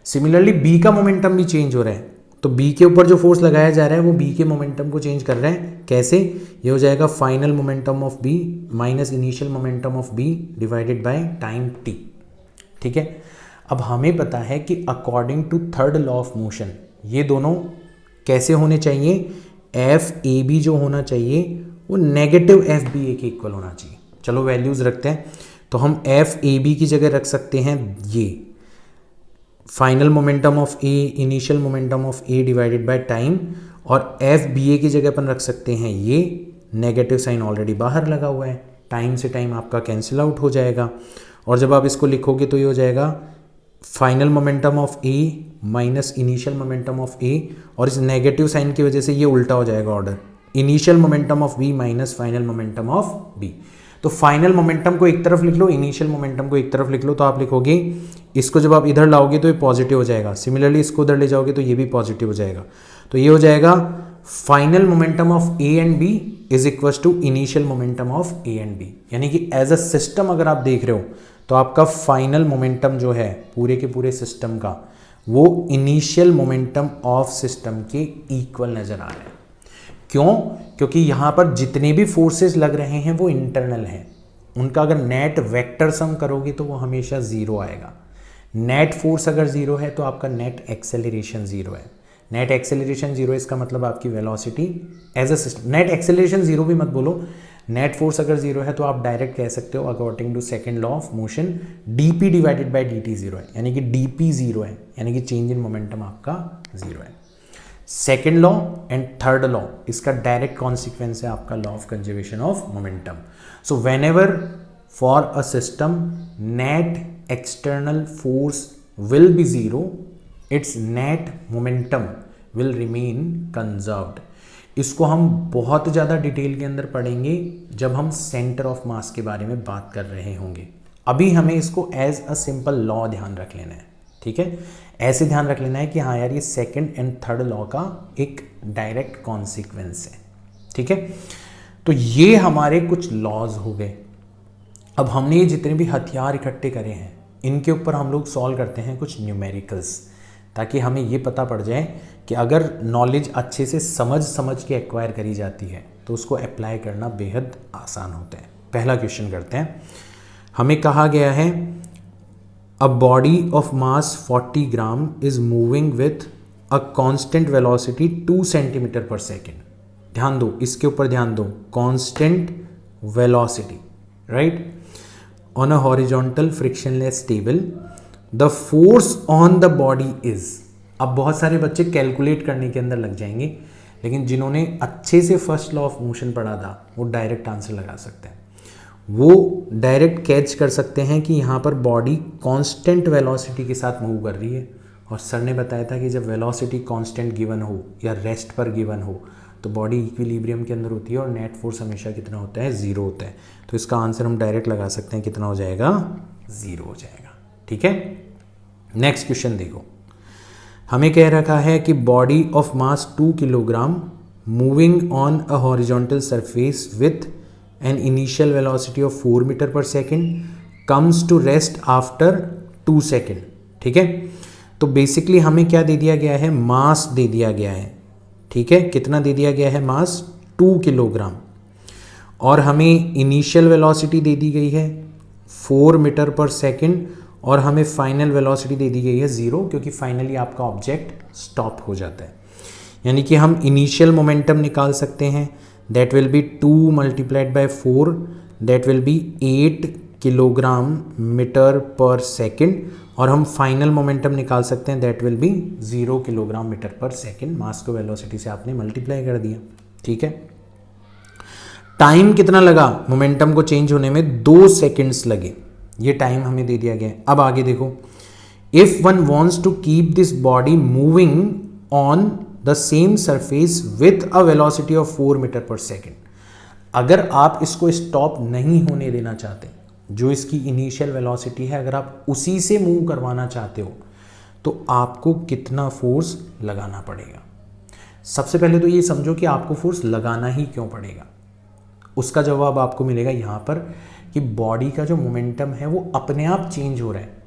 सिमिलरली बी का मोमेंटम भी चेंज हो रहा है, तो बी के ऊपर जो फोर्स लगाया जा रहा है वो बी के मोमेंटम को चेंज कर रहा है। कैसे, ये हो जाएगा final momentum of B minus initial momentum of B divided by time T, ठीक है। अब हमें पता है कि according to third law of motion ये दोनों कैसे होने चाहिए, एफ ए बी जो होना चाहिए वो नेगेटिव एफ बी ए के इक्वल होना चाहिए। चलो वैल्यूज रखते हैं, तो हम एफ ए बी की जगह रख सकते हैं ये final momentum of A initial momentum of A divided by time, और एफ बी ए की जगह अपन रख सकते हैं ये नेगेटिव साइन ऑलरेडी बाहर लगा हुआ है, टाइम से टाइम आपका कैंसिल आउट हो जाएगा, और जब आप इसको लिखोगे तो ये हो जाएगा final momentum of A minus initial momentum of A, और इस नेगेटिव साइन की वजह से ये उल्टा हो जाएगा order, initial momentum of B minus final momentum of B. तो फाइनल मोमेंटम को एक तरफ लिख लो, इनिशियल मोमेंटम को एक तरफ लिख लो, तो आप लिखोगे इसको जब आप इधर लाओगे तो ये पॉजिटिव हो जाएगा, सिमिलरली इसको उधर ले जाओगे तो ये भी पॉजिटिव हो जाएगा। तो ये हो जाएगा final momentum of A and B is equal to initial momentum of A and B. यानी कि एज अ सिस्टम अगर आप देख रहे हो तो आपका फाइनल मोमेंटम जो है पूरे के पूरे सिस्टम का, वो इनिशियल मोमेंटम ऑफ सिस्टम के इक्वल नजर आ रहा है। क्यों? क्योंकि यहां पर जितने भी फोर्सेस लग रहे हैं वो इंटरनल हैं, उनका अगर नेट वेक्टर सम करोगे तो वो हमेशा जीरो आएगा। नेट फोर्स अगर जीरो है तो आपका नेट एक्सेलरेशन जीरो है। नेट एक्सेलरेशन जीरो, इसका मतलब आपकी velocity as a system, net acceleration zero भी मत बोलो, नेट फोर्स अगर जीरो है तो आप डायरेक्ट कह सकते हो according to second law of motion dp divided by dt zero है, यानी कि dp जीरो है, यानी कि चेंज इन मोमेंटम आपका जीरो है। Second law and third law इसका डायरेक्ट कॉन्सिक्वेंस है आपका law of conservation of momentum. So whenever for a system net external force will be zero, its net momentum will remain conserved. इसको हम बहुत ज़्यादा detail के अंदर पढ़ेंगे जब हम सेंटर ऑफ मास के बारे में बात कर रहे होंगे। अभी हमें इसको एज अ सिंपल लॉ ध्यान रख लेना है, ठीक है। ऐसे ध्यान रख लेना है कि हाँ यार ये सेकंड एंड थर्ड लॉ का एक डायरेक्ट कॉन्सिक्वेंस है, ठीक है। तो ये हमारे कुछ लॉज हो गए। अब हमने ये जितने भी हथियार इकट्ठे करे हैं इनके ऊपर हम लोग सॉल्व करते हैं कुछ न्यूमेरिकल्स, ताकि हमें ये पता पड़ जाए कि अगर नॉलेज अच्छे से समझ के एक्वायर करी जाती है तो उसको अप्लाई करना बेहद आसान होता है। पहला क्वेश्चन करते हैं। हमें कहा गया है a body of mass 40 gram is moving with a constant velocity 2 centimetre पर सेकेंड। ध्यान दो, इसके ऊपर ध्यान दो, constant velocity, right, on a horizontal frictionless table, the force on the body is. अब बहुत सारे बच्चे कैलकुलेट करने के अंदर लग जाएंगे, लेकिन जिन्होंने अच्छे से फर्स्ट लॉ ऑफ मोशन पढ़ा था वो डायरेक्ट आंसर लगा सकते हैं। वो डायरेक्ट कैच कर सकते हैं कि यहाँ पर बॉडी कांस्टेंट वेलोसिटी के साथ मूव कर रही है, और सर ने बताया था कि जब वेलोसिटी कांस्टेंट गिवन हो या रेस्ट पर गिवन हो तो बॉडी इक्विलिब्रियम के अंदर होती है और नेट फोर्स हमेशा कितना होता है, जीरो होता है। तो इसका आंसर हम डायरेक्ट लगा सकते हैं, कितना हो जाएगा, जीरो हो जाएगा, ठीक है। नेक्स्ट क्वेश्चन देखो, हमें कह रखा है कि body of mass 2 kilogram moving on a horizontal surface with an initial velocity of 4 metre per second comes to rest after 2 second, ठीक है। तो बेसिकली हमें क्या दे दिया गया है, मास दे दिया गया है, ठीक है। कितना दे दिया गया है, मास 2 किलोग्राम, और हमें इनिशियल वेलोसिटी दे दी गई है 4 मीटर पर सेकेंड, और हमें फाइनल वेलोसिटी दे दी गई है 0, क्योंकि फाइनली आपका ऑब्जेक्ट स्टॉप हो जाता है। यानी कि हम इनिशियल मोमेंटम निकाल सकते हैं, that will be 2 multiplied by 4, that will be 8 kilogram metre per second, और हम फाइनल मोमेंटम निकाल सकते हैं, that will be 0 kilogram metre per second. Mass को वेलोसिटी से आपने मल्टीप्लाई कर दिया, ठीक है। टाइम कितना लगा मोमेंटम को चेंज होने में, 2 सेकेंड्स लगे, ये टाइम हमें दे दिया गया है। अब आगे देखो, if one wants to keep this body moving on the same surface with a velocity of 4 metre per second, अगर आप इसको स्टॉप नहीं होने देना चाहते, जो इसकी इनिशियल वेलोसिटी है अगर आप उसी से मूव करवाना चाहते हो, तो आपको कितना फोर्स लगाना पड़ेगा। सबसे पहले तो ये समझो कि आपको फोर्स लगाना ही क्यों पड़ेगा। उसका जवाब आपको मिलेगा यहाँ पर कि बॉडी का जो मोमेंटम है वो अपने आप चेंज हो रहा है।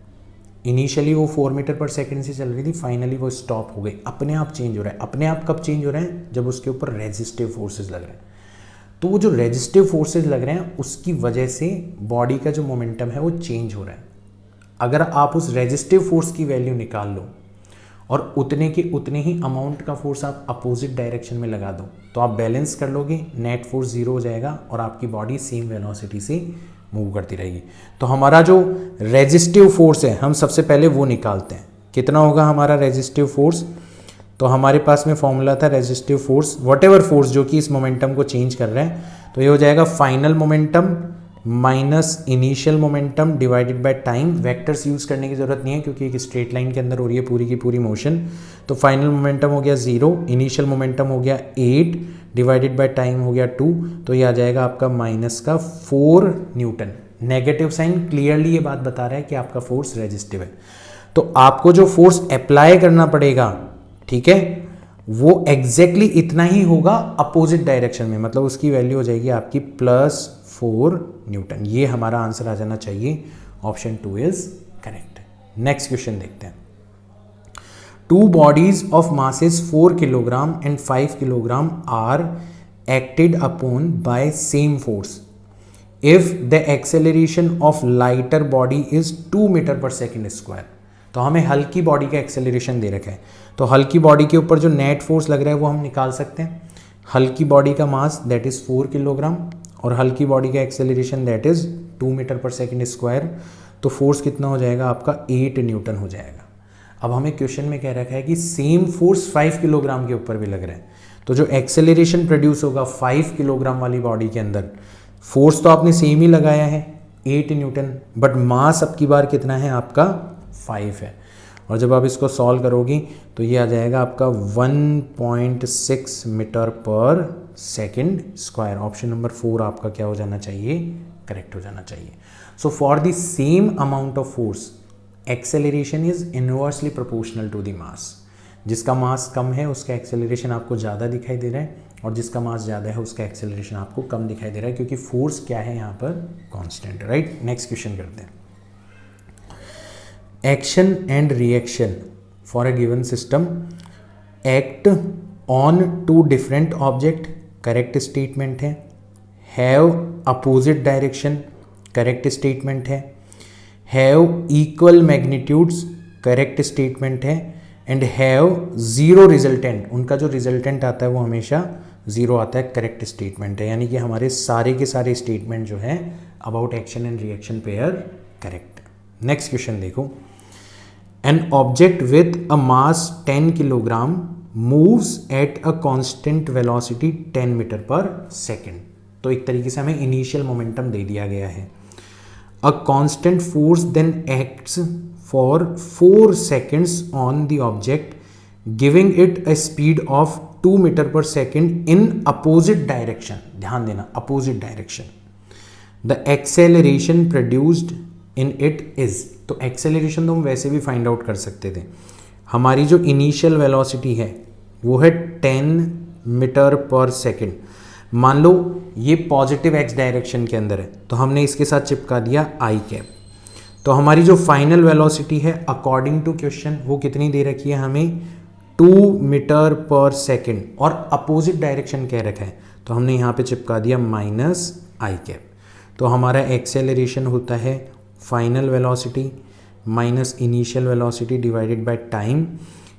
इनिशियली वो 4 मीटर पर सेकंड से चल रही थी, फाइनली वो स्टॉप हो गई, अपने आप चेंज हो रहा है। अपने आप कब चेंज हो रहा है, जब उसके ऊपर रेजिस्टिव फोर्सेस लग रहे हैं। तो वो जो रेजिस्टिव फोर्सेस लग रहे हैं उसकी वजह से बॉडी का जो मोमेंटम है वो चेंज हो रहा है। अगर आप उस रेजिस्टिव फोर्स की वैल्यू निकाल लो और उतने के उतने ही अमाउंट का फोर्स आप अपोजिट डायरेक्शन में लगा दो, तो आप बैलेंस कर लोगे, नेट फोर्स 0 हो जाएगा और आपकी बॉडी सेम वेलोसिटी से मूव करती रहेगी। तो हमारा जो रेजिस्टिव फोर्स है हम सबसे पहले वो निकालते हैं, कितना होगा हमारा रेजिस्टिव फोर्स। तो हमारे पास में फॉर्मूला था रेजिस्टिव फोर्स, व्हाटएवर फोर्स जो कि इस मोमेंटम को चेंज कर रहे हैं, तो ये हो जाएगा final momentum minus initial momentum divided by time. Vectors use करने की ज़रूरत नहीं है क्योंकि एक स्ट्रेट लाइन के अंदर हो रही है पूरी की पूरी मोशन। तो फाइनल मोमेंटम हो गया 0, इनिशियल मोमेंटम हो गया 8 डिवाइडेड बाय टाइम हो गया 2, तो ये आ जाएगा आपका माइनस का 4 न्यूटन। नेगेटिव साइन क्लियरली ये बात बता रहा है कि आपका फोर्स रेजिस्टिव है। तो आपको जो फोर्स अप्लाई करना पड़ेगा, ठीक है, वो एग्जैक्टली इतना ही होगा अपोजिट डायरेक्शन में, मतलब उसकी वैल्यू हो जाएगी आपकी +4 न्यूटन। ये हमारा आंसर आ जाना चाहिए, option 2 is correct. Next question देखते हैं। 2 bodies of masses 4 kilogram and 5 kilogram are acted upon by same force if the acceleration of lighter body is 2 meter per second square। तो हमें हल्की बॉडी का एक्सेलरेशन दे रखा है, तो हल्की बॉडी के ऊपर जो नेट फोर्स लग रहा है वो हम निकाल सकते हैं। हल्की बॉडी का मास दैट इज 4 किलोग्राम और हल्की बॉडी का acceleration that is 2 metre per second square. तो फोर्स कितना हो जाएगा आपका 8 न्यूटन हो जाएगा। अब हमें क्वेश्चन में कह रखा है कि सेम फोर्स 5 किलोग्राम के ऊपर भी लग रहा है, तो जो एक्सेलरेशन प्रोड्यूस होगा 5 किलोग्राम वाली बॉडी के अंदर, फोर्स तो आपने सेम ही लगाया है 8 न्यूटन, बट मास अब की बार कितना है आपका 5 है। और जब आप इसको सॉल्व करोगी तो ये आ जाएगा आपका 1.6 metre per second square. Option number 4 आपका क्या हो जाना चाहिए, करेक्ट हो जाना चाहिए। So for the same amount of force acceleration is inversely proportional to the mass. जिसका मास कम है उसका एक्सेलरेशन आपको ज़्यादा दिखाई दे रहा है और जिसका मास ज़्यादा है उसका एक्सेलरेशन आपको कम दिखाई दे रहा है, क्योंकि फोर्स क्या है यहाँ पर, कांस्टेंट, राइट। नेक्स्ट क्वेश्चन करते हैं। Action and reaction for a given system act on 2 different object, correct statement है। Have opposite direction, correct statement है। Have equal magnitudes, correct statement है। एंड हैव ज़ीरो रिजल्टेंट, उनका जो resultant आता है वो हमेशा 0 आता है, करेक्ट स्टेटमेंट है। यानी कि हमारे सारे के सारे स्टेटमेंट जो है about action and reaction pair correct है। नेक्स्ट क्वेश्चन देखो। An object with a mass 10 kilogram moves at a constant velocity 10 metre per second. तो एक तरीके से हमें इनिशियल मोमेंटम दे दिया गया है। A constant force then acts for 4 seconds on the object giving it a speed of 2 metre per second in opposite direction. ध्यान देना, opposite direction. The acceleration produced in it is, तो acceleration तो हम वैसे भी फाइंड आउट कर सकते थे। हमारी जो इनिशियल वेलोसिटी है वो है 10 मीटर पर सेकेंड। मान लो ये पॉजिटिव एक्स डायरेक्शन के अंदर है, तो हमने इसके साथ चिपका दिया आई कैप। तो हमारी जो फाइनल वेलोसिटी है अकॉर्डिंग टू क्वेश्चन वो कितनी दे रखी है हमें, 2 मीटर पर सेकेंड, और अपोजिट डायरेक्शन कह रखा है, तो हमने यहाँ पे चिपका दिया माइनस आई कैप। तो हमारा एक्सेलरेशन होता है final velocity minus initial velocity divided by time,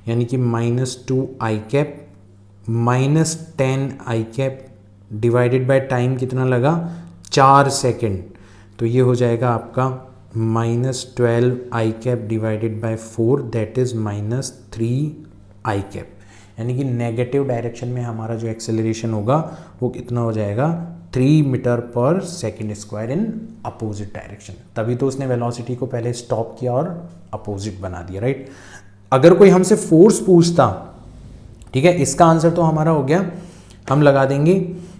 यानी कि -2 I cap -10 I cap divided by time कितना लगा, 4 सेकेंड। तो ये हो जाएगा आपका -12 I cap divided by 4 that is -3 I cap. यानी कि नेगेटिव डायरेक्शन में हमारा जो एक्सेलरेशन होगा वो कितना हो जाएगा, 3 मीटर पर सेकेंड स्क्वायर इन अपोजिट डायरेक्शन। तभी तो उसने वेलोसिटी को पहले स्टॉप किया और अपोजिट बना दिया, राइट। अगर कोई हमसे फोर्स पूछता, ठीक है, इसका आंसर तो हमारा हो गया, हम लगा देंगे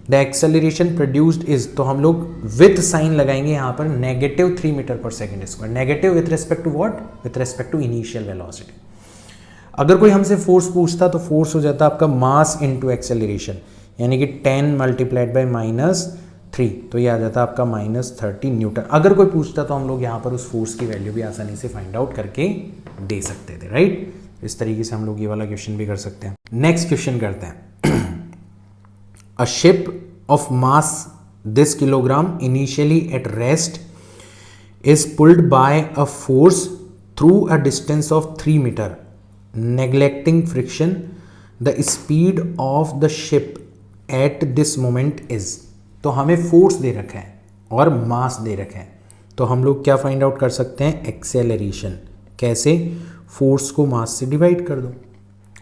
द एक्सेलरेशन प्रोड्यूस्ड इज, तो हम लोग विथ साइन लगाएंगे यहाँ पर -3 metre per second square. Negative with respect to what, with respect to initial velocity. अगर कोई हमसे फोर्स पूछता तो फोर्स हो जाता आपका मास इनटू एक्सेलरेशन, यानी कि 10 मल्टीप्लाइड बाय -3, तो ये आ जाता आपका -30 न्यूटन। अगर कोई पूछता तो हम लोग यहाँ पर उस फोर्स की वैल्यू भी आसानी से फाइंड आउट करके दे सकते थे, राइट। इस तरीके से हम लोग ये वाला क्वेश्चन भी कर सकते हैं। नेक्स्ट क्वेश्चन करते हैं। A ship of mass this kilogram initially at rest is pulled by a force through a distance of 3 meter. Neglecting friction, the speed of the ship at this moment is, तो हमें force दे रखा है और मास दे रखा है, तो हम लोग क्या फाइंड आउट कर सकते हैं, एक्सेलरेशन। कैसे, फोर्स को मास से डिवाइड कर दो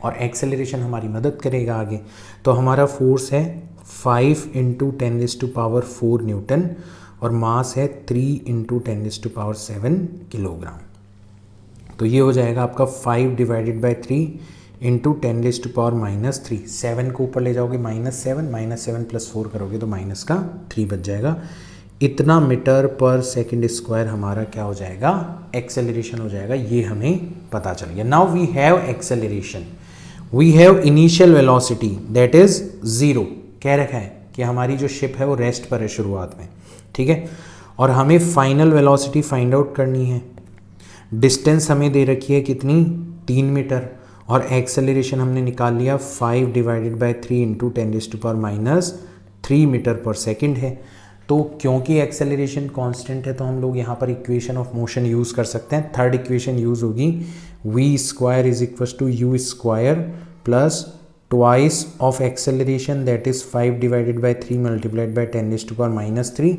और एक्सेलरेशन हमारी मदद करेगा आगे। तो हमारा फोर्स है 5 × 10⁴ न्यूटन और मास है 3 × 10⁷ किलोग्राम। तो ये हो जाएगा आपका 5 / 3 × 10⁻³ 7 को ऊपर ले जाओगे -7 -7 + 4 करोगे तो -3 बच जाएगा। इतना मीटर पर सेकंड स्क्वायर हमारा क्या हो जाएगा, एक्सेलरेशन हो जाएगा। ये हमें पता चल गया। Now we have acceleration, we have initial velocity that is 0। कह रखा है कि हमारी जो शिप है वो रेस्ट पर है शुरुआत में, ठीक है। और हमें फाइनल वेलोसिटी फाइंड आउट करनी है। डिस्टेंस हमें दे रखी है कितनी, 3 मीटर, और एक्सेलरेशन हमने निकाल लिया 5 / 3 × 10⁻³ मीटर पर सेकंड है। तो क्योंकि एक्सेलरेशन कांस्टेंट है तो हम लोग यहाँ पर इक्वेशन ऑफ मोशन यूज़ कर सकते हैं। थर्ड इक्वेशन यूज़ होगी v² = u² plus twice of acceleration that is 5 / 3 × 10⁻³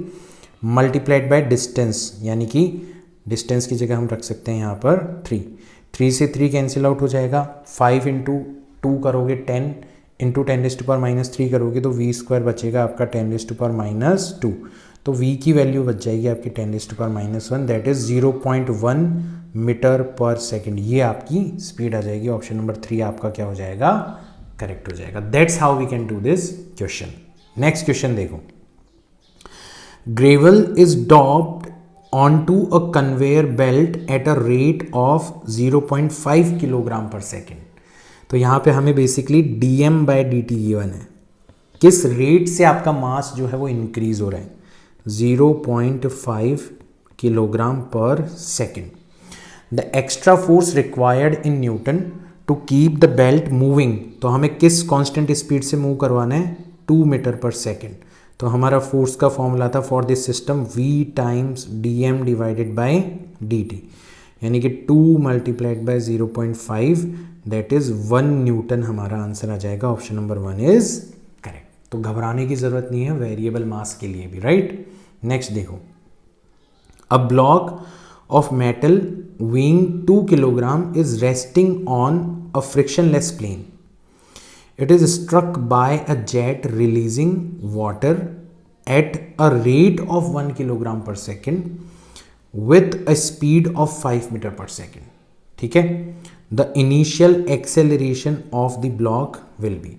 multiplied by distance, यानी कि डिस्टेंस की जगह हम रख सकते हैं यहाँ पर 3 से 3 कैंसिल आउट हो जाएगा। 5 × 2 करोगे 10 × 10⁻³ करोगे तो v² बचेगा आपका 10⁻²। तो v की वैल्यू बच जाएगी आपकी 10⁻1 that is 0.1 metre per second. ये आपकी स्पीड आ जाएगी। ऑप्शन नंबर 3 आपका क्या हो जाएगा, करेक्ट हो जाएगा। That's how we can do this question. Next question देखो, gravel is dropped onto a conveyor belt at a rate of 0.5 kilogram per second. तो यहाँ पे हमें बेसिकली dm/dt गिवन है, किस रेट से आपका मास जो है वो इंक्रीज हो रहा है, 0.5 kilogram per second. The extra force required in newton to keep the belt moving, तो हमें किस कांस्टेंट स्पीड से मूव करवाना है, 2 मीटर पर सेकेंड। तो हमारा फोर्स का फॉर्मूला था for this system v × dm/dt, यानी कि 2 × 0.5 दैट इज 1 न्यूटन हमारा आंसर आ जाएगा। Option number 1 is correct. तो घबराने की जरूरत नहीं है वेरिएबल मास के लिए भी, राइट। नेक्स्ट देखो, a block of metal weighing 2 kilogram is resting on a frictionless plane. It is struck by a jet releasing water at a rate of 1 kilogram per second with a speed of 5 meter per second. ठीक है, the initial acceleration of the block will be,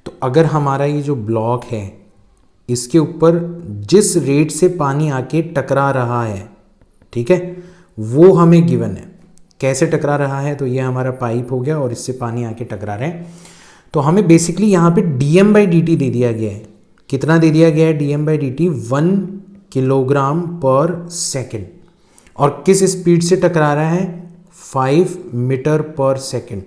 तो अगर हमारा ये जो block है इसके ऊपर जिस रेट से पानी आके टकरा रहा है, ठीक है, वो हमें गिवन है। कैसे टकरा रहा है, तो ये हमारा पाइप हो गया और इससे पानी आके टकरा रहे हैं। तो हमें बेसिकली यहाँ पे dm/dt दे दिया गया है। कितना दे दिया गया है dm/dt, 1 किलोग्राम पर सेकेंड, और किस स्पीड से टकरा रहा है, 5 मीटर पर सेकेंड।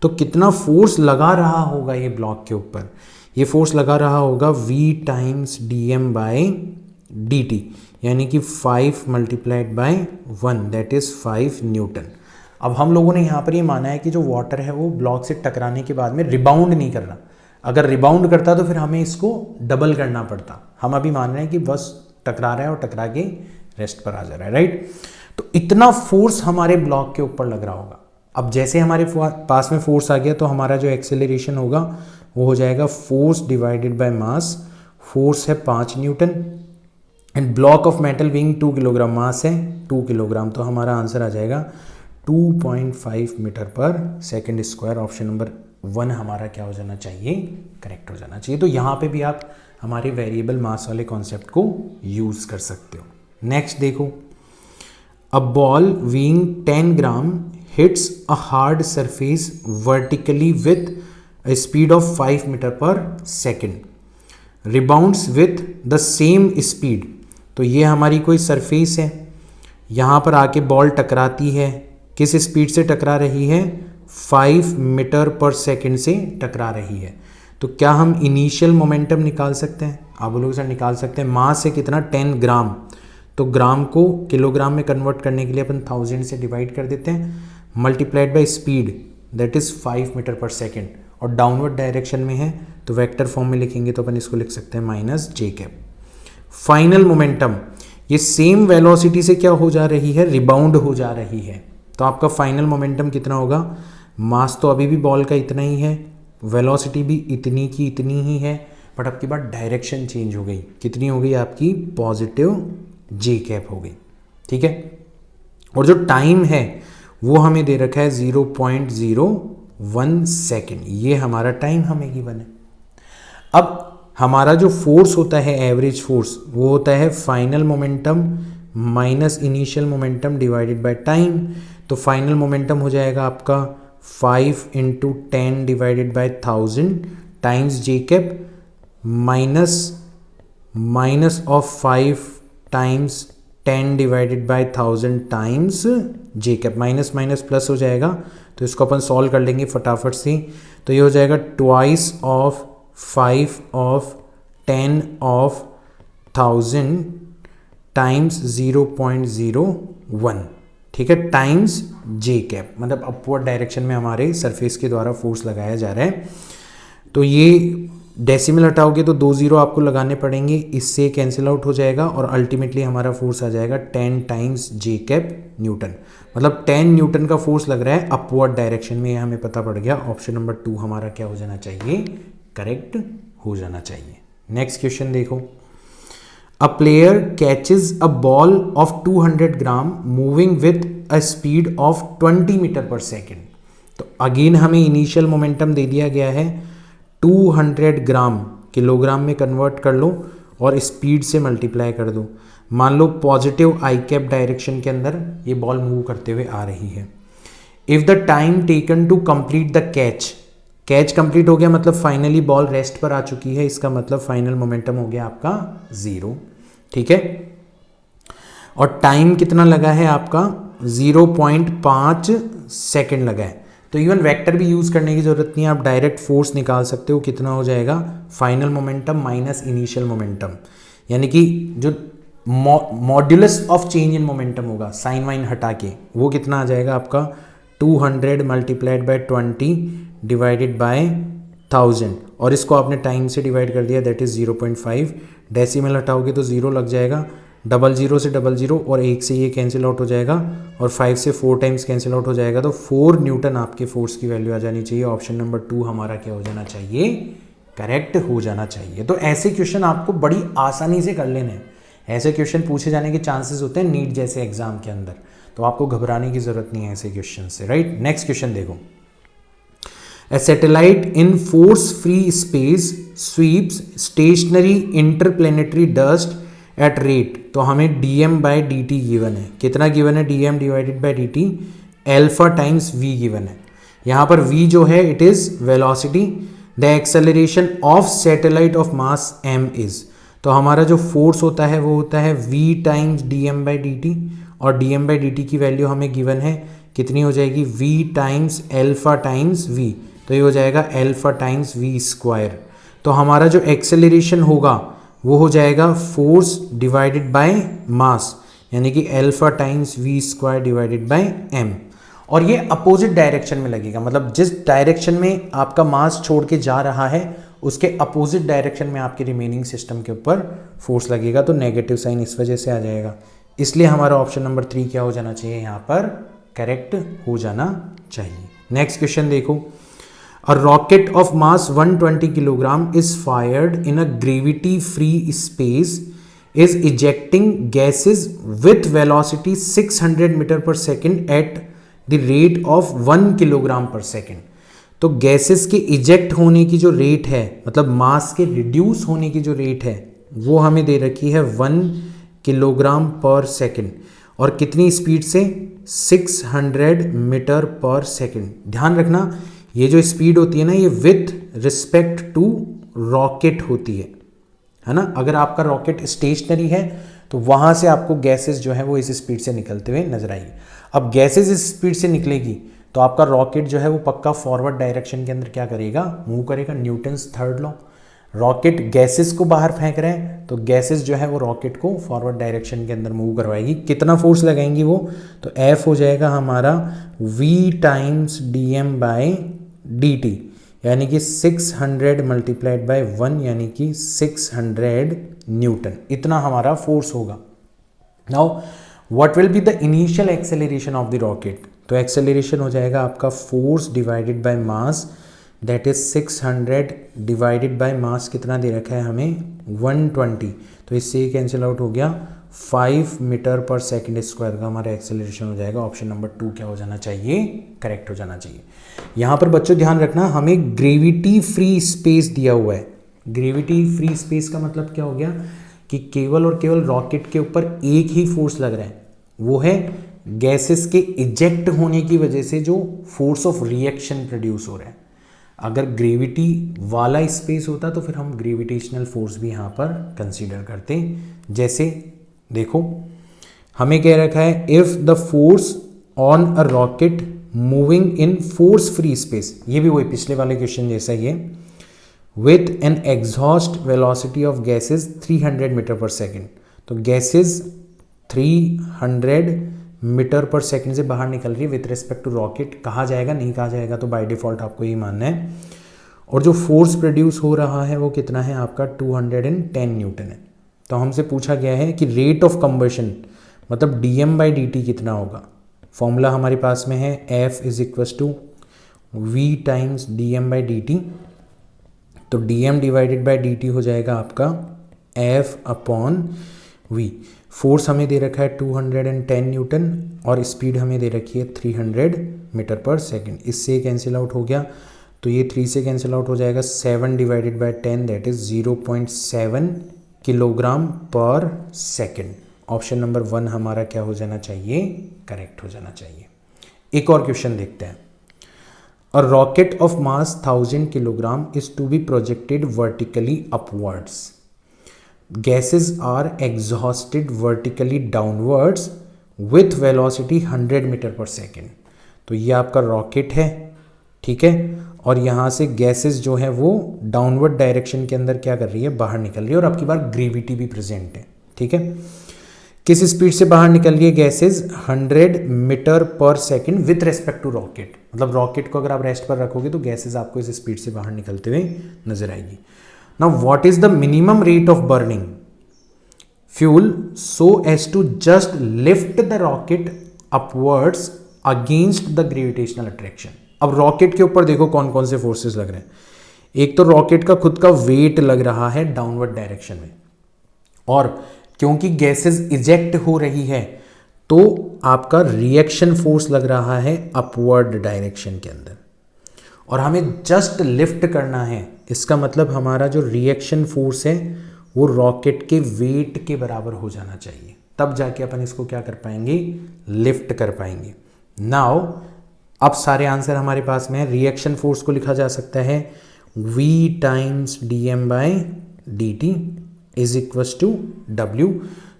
तो कितना फोर्स लगा रहा होगा ये ब्लॉक के ऊपर, ये फोर्स लगा रहा होगा v × dm/dt, यानी कि 5 × 1 दैट इज 5 न्यूटन। अब हम लोगों ने यहाँ पर ये माना है कि जो वाटर है वो ब्लॉक से टकराने के बाद में रिबाउंड नहीं कर रहा। अगर रिबाउंड करता तो फिर हमें इसको डबल करना पड़ता। हम अभी मान रहे हैं कि बस टकरा रहा है और टकरा के रेस्ट पर आ जा रहा है, राइट। तो इतना फोर्स हमारे ब्लॉक के ऊपर लग रहा होगा। अब जैसे हमारे पास में फोर्स आ गया तो हमारा जो एक्सेलरेशन होगा वो हो जाएगा force divided by mass. Force है 5 newton and block of metal weighing 2 kilogram, mass है 2 किलोग्राम। तो हमारा आंसर आ जाएगा 2.5 metre per second square. Option number 1 हमारा क्या हो जाना चाहिए, करेक्ट हो जाना चाहिए। तो यहाँ पे भी आप हमारे वेरिएबल मास वाले कॉन्सेप्ट को यूज कर सकते हो। नेक्स्ट देखो, a ball weighing 10 gram hits a hard surface vertically with a speed of 5 metre per second, rebounds with the same speed। तो ये हमारी कोई सरफेस है, यहाँ पर आके बॉल टकराती है, किस स्पीड से टकरा रही है, 5 मीटर पर सेकेंड से टकरा रही है। तो क्या हम इनिशियल मोमेंटम निकाल सकते हैं, आप बोलोगे सर निकाल सकते हैं। मास है कितना, 10 ग्राम, तो ग्राम को किलोग्राम में कन्वर्ट करने के लिए अपन 1000 से डिवाइड कर देते हैं, multiplied by speed that is 5 metre per second, और डाउनवर्ड डायरेक्शन में है तो वेक्टर फॉर्म में लिखेंगे तो अपन इसको लिख सकते हैं -j। फाइनल मोमेंटम, ये सेम वेलोसिटी से क्या हो जा रही है, रिबाउंड हो जा रही है। तो आपका फाइनल मोमेंटम कितना होगा, मास तो अभी भी बॉल का इतना ही है, वेलोसिटी भी इतनी की इतनी ही है, बट आपकी बात डायरेक्शन चेंज हो गई, कितनी हो गई आपकी, पॉजिटिव जे कैप हो गई, ठीक है। और जो टाइम है वो हमें दे रखा है 0.01 सेकेंड, ये हमारा टाइम हमें गिवन है। अब हमारा जो फोर्स होता है एवरेज फोर्स, वो होता है final momentum minus initial momentum divided by time. तो फाइनल मोमेंटम हो जाएगा आपका 5 × 10 divided by 1000 times J cap minus of 5 times 10 divided by 1000 times J cap, minus minus plus हो जाएगा, तो इसको अपन सॉल्व कर लेंगे फटाफट से। तो ये हो जाएगा twice of 5 of 10 of 1000 times 0.01, ठीक है, टाइम्स जे कैप, मतलब अपवर्ड डायरेक्शन में हमारे सरफेस के द्वारा फोर्स लगाया जा रहा है। तो ये डेसिमल हटाओगे तो 2 0 आपको लगाने पड़ेंगे, इससे कैंसिल आउट हो जाएगा और अल्टीमेटली हमारा फोर्स आ जाएगा 10 टाइम्स जे कैप न्यूटन, मतलब 10 न्यूटन का फोर्स लग रहा है अपवर्ड डायरेक्शन में। ये हमें पता पड़ गया, ऑप्शन नंबर 2 हमारा क्या हो जाना चाहिए, करेक्ट हो जाना चाहिए। नेक्स्ट क्वेश्चन देखो, a player catches a ball of 200 gram moving with a speed of 20 metre per second. तो अगेन हमें इनिशियल मोमेंटम दे दिया गया है 200 ग्राम, किलोग्राम में कन्वर्ट कर लो और स्पीड से मल्टीप्लाई कर दो। मान लो पॉजिटिव आई कैप डायरेक्शन के अंदर ये बॉल मूव करते हुए आ रही है। If the time taken to complete the catch complete हो गया, मतलब फाइनली बॉल रेस्ट पर आ चुकी है, इसका मतलब फाइनल मोमेंटम हो गया आपका 0, ठीक है। और टाइम कितना लगा है आपका, 0.5 सेकेंड लगा है। तो इवन वेक्टर भी यूज करने की जरूरत नहीं है, आप डायरेक्ट फोर्स निकाल सकते हो, कितना हो जाएगा, final momentum minus initial momentum, यानी कि जो modulus of change in momentum होगा साइन वाइन हटा के, वो कितना आ जाएगा आपका 200 मल्टीप्लाइड बाय 20 डिवाइडेड बाय 1000, और इसको आपने टाइम से डिवाइड कर दिया, दैट इज 0.5। डेसिमल हटाओगे तो 0 लग जाएगा, 00 से 00 और 1 से ये कैंसिल आउट हो जाएगा, और 5 से 4 टाइम्स कैंसिल आउट हो जाएगा, तो 4 न्यूटन आपके फोर्स की वैल्यू आ जानी चाहिए। ऑप्शन नंबर 2 हमारा क्या हो जाना चाहिए, करेक्ट हो जाना चाहिए। तो ऐसे क्वेश्चन आपको बड़ी आसानी से कर लेने हैं, ऐसे क्वेश्चन पूछे जाने के चांसेस होते हैं नीट जैसे एग्जाम के अंदर, तो आपको घबराने की जरूरत नहीं है ऐसे क्वेश्चन से, राइट। नेक्स्ट क्वेश्चन देखो, A satellite in force-free space sweeps stationary interplanetary dust at rate, तो हमें dm/dt गिवन है, कितना गिवन है, dm divided by dt, alpha times v given है। यहाँ पर v जो है it is velocity, the acceleration of satellite of mass m is, तो हमारा जो फोर्स होता है वो होता है v टाइम्स dm/dt, और dm/dt की वैल्यू हमें गिवन है, कितनी हो जाएगी, v times alpha times v, तो ये हो जाएगा अल्फा टाइम्स v स्क्वायर। तो हमारा जो एक्सेलरेशन होगा वो हो जाएगा फोर्स डिवाइडेड बाय मास, यानी कि alpha times v square divided by m, और ये अपोजिट डायरेक्शन में लगेगा, मतलब जिस डायरेक्शन में आपका मास छोड़ के जा रहा है उसके अपोजिट डायरेक्शन में आपके रिमेनिंग सिस्टम के ऊपर फोर्स लगेगा, तो नेगेटिव साइन इस वजह से आ जाएगा। इसलिए हमारा ऑप्शन नंबर 3 क्या हो जाना चाहिए, यहाँ पर करेक्ट हो जाना चाहिए। नेक्स्ट क्वेश्चन देखो, A rocket of mass 120 kilogram is fired in a gravity-free space, is ejecting gases with velocity 600 meter per second at the rate of 1 kilogram per second। तो गैसेस के इजेक्ट होने की जो rate है, मतलब मास के reduce होने की जो रेट है, वो हमें दे रखी है 1 किलोग्राम पर सेकेंड, और कितनी स्पीड से, 600 मीटर पर सेकेंड। ध्यान रखना ये जो स्पीड होती है ना, ये विथ रिस्पेक्ट टू रॉकेट होती है ना। अगर आपका रॉकेट स्टेशनरी है तो वहां से आपको गैसेस जो है वो इस स्पीड से निकलते हुए नजर आएगी। अब गैसेस इस स्पीड से निकलेगी तो आपका रॉकेट जो है वो पक्का फॉरवर्ड डायरेक्शन के अंदर क्या करेगा, मूव करेगा, Newton's third law. Rocket gases को बाहर फेंक रहे हैं तो गैसेस जो है वो रॉकेट को फॉरवर्ड डायरेक्शन के अंदर मूव करवाएगी। कितना फोर्स लगाएंगी वो, तो F हो जाएगा हमारा v टाइम्स dm/dt, यानी कि 600 मल्टीप्लाइड बाय 1, यानी कि 600 न्यूटन, इतना हमारा फोर्स होगा। Now what will be the initial acceleration of the rocket, तो एक्सेलरेशन हो जाएगा आपका force divided by mass, that is 600 divided by मास कितना दे रखा है हमें 120, तो इससे ये कैंसिल आउट हो गया 5 मीटर पर सेकंड स्क्वायर का हमारा एक्सेलरेशन हो जाएगा। ऑप्शन नंबर 2 क्या हो जाना चाहिए, करेक्ट हो जाना चाहिए। यहाँ पर बच्चों ध्यान रखना, हमें ग्रेविटी फ्री स्पेस दिया हुआ है। ग्रेविटी फ्री स्पेस का मतलब क्या हो गया कि केवल और केवल रॉकेट के ऊपर एक ही फोर्स लग रहा है, वो है गैसेस के इजेक्ट होने की वजह से जो फोर्स ऑफ रिएक्शन प्रोड्यूस हो रहा है। अगर ग्रेविटी वाला स्पेस होता तो फिर हम ग्रेविटेशनल फोर्स भी यहाँ पर कंसीडर करते। जैसे देखो हमें कह रखा है if the force on a rocket moving in force free space, ये भी वही पिछले वाले क्वेश्चन जैसा ही है, with an exhaust velocity of gases 300 metre per second. तो गैसेस 300 मीटर पर सेकंड से बाहर निकल रही है विथ रिस्पेक्ट टू रॉकेट, कहा जाएगा नहीं कहा जाएगा, तो बाय डिफॉल्ट आपको ये मानना है। और जो फोर्स प्रोड्यूस हो रहा है वो कितना है आपका 210 न्यूटन है। तो हमसे पूछा गया है कि रेट ऑफ कंबशन मतलब dm/dt कितना होगा। फॉर्मूला हमारे पास में है F is equals to V times dm/dt, तो dm डिवाइडेड बाय dt हो जाएगा आपका F अपॉन V। फोर्स हमें दे रखा है 210 न्यूटन और स्पीड हमें दे रखी है 300 मीटर पर सेकेंड। इससे कैंसिल आउट हो गया, तो ये 3 से कैंसिल आउट हो जाएगा, 7 divided by 10 that is 0.7 kilogram per second. Option number 1 हमारा क्या हो जाना चाहिए, करेक्ट हो जाना चाहिए। एक और क्वेश्चन देखते हैं। A rocket of mass 1000 kilogram is to be projected vertically upwards. Gases are exhausted vertically downwards with velocity 100 metre per second. तो ये आपका रॉकेट है, ठीक है, और यहाँ से गैसेस जो है वो डाउनवर्ड डायरेक्शन के अंदर क्या कर रही है, बाहर निकल रही है, और आपकी बार ग्रेविटी भी प्रेजेंट है, ठीक है। किस स्पीड से बाहर निकल रही है gases, 100 metre per second with respect to rocket. मतलब रॉकेट को अगर आप रेस्ट पर रखोगे तो गैसेस आपको इस स्पीड से बाहर निकलते हुए नजर आएगी। Now what is the minimum rate of burning fuel so as to just lift the rocket upwards against the gravitational attraction। अब रॉकेट के ऊपर देखो कौन कौन से फोर्सेस लग रहे हैं। एक तो रॉकेट का खुद का वेट लग रहा है डाउनवर्ड डायरेक्शन में, और क्योंकि गैसेस इजेक्ट हो रही है तो आपका रिएक्शन फोर्स लग रहा है अपवर्ड डायरेक्शन के अंदर, और हमें जस्ट लिफ्ट करना है। इसका मतलब हमारा जो रिएक्शन फोर्स है वो रॉकेट के वेट के बराबर हो जाना चाहिए, तब जाके अपन इसको क्या कर पाएंगे, लिफ्ट कर पाएंगे। नाउ अब सारे आंसर हमारे पास में है। रिएक्शन फोर्स को लिखा जा सकता है V times dm/dt is equals to W।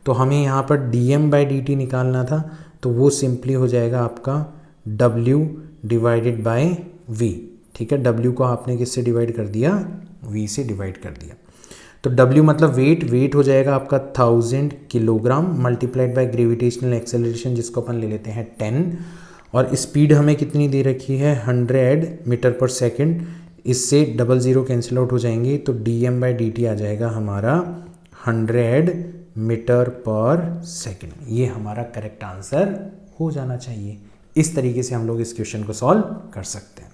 तो हमें यहाँ पर dm/dt निकालना था, तो वो सिंपली हो जाएगा आपका W डिवाइडेड बाय V, ठीक है। W को आपने किससे डिवाइड कर दिया, V से डिवाइड कर दिया। तो W मतलब वेट हो जाएगा आपका 1000 kilogram multiplied by gravitational acceleration जिसको अपन ले लेते हैं 10, और स्पीड हमें कितनी दे रखी है 100 मीटर पर सेकेंड। इससे 00 कैंसिल आउट हो जाएंगे, तो dm/dt आ जाएगा हमारा 100 मीटर पर सेकेंड। ये हमारा करेक्ट आंसर हो जाना चाहिए। इस तरीके से हम लोग इस क्वेश्चन को सॉल्व कर सकते हैं।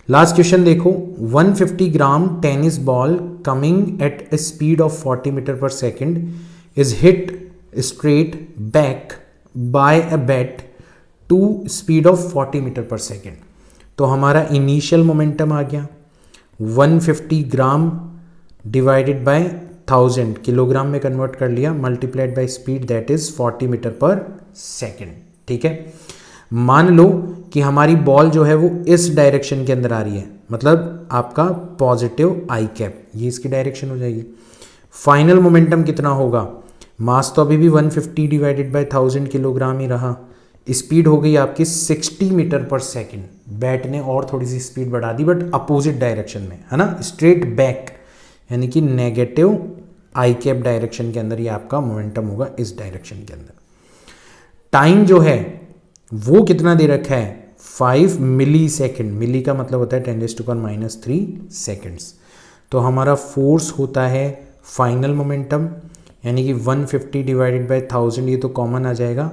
लास्ट क्वेश्चन देखो, 150 gram tennis ball coming at a speed of 40 metre per second is hit straight back by a bat to speed of 40 metre per second. तो हमारा इनिशियल मोमेंटम आ गया 150 ग्राम डिवाइडेड बाय 1000 किलोग्राम में convert कर लिया, multiplied by speed that is 40 metre per second, ठीक है। मान लो कि हमारी बॉल जो है वो इस डायरेक्शन के अंदर आ रही है, मतलब आपका पॉजिटिव आई कैप, ये इसकी डायरेक्शन हो जाएगी। फाइनल मोमेंटम कितना होगा, मास तो अभी भी 150 डिवाइडेड बाय 1000 किलोग्राम ही रहा, स्पीड हो गई आपकी 60 मीटर पर सेकेंड। बैट ने और थोड़ी सी स्पीड बढ़ा दी बट अपोजिट डायरेक्शन में, है ना, स्ट्रेट बैक यानी कि नेगेटिव आई कैप डायरेक्शन के अंदर ये आपका मोमेंटम होगा, इस डायरेक्शन के अंदर। टाइम जो है वो कितना दे रखा है 5 मिली सेकेंड, मिली का मतलब होता है 10⁻³ सेकेंड्स। तो हमारा फोर्स होता है फाइनल मोमेंटम यानी कि 150 डिवाइडेड बाय 1000, ये तो कॉमन आ जाएगा,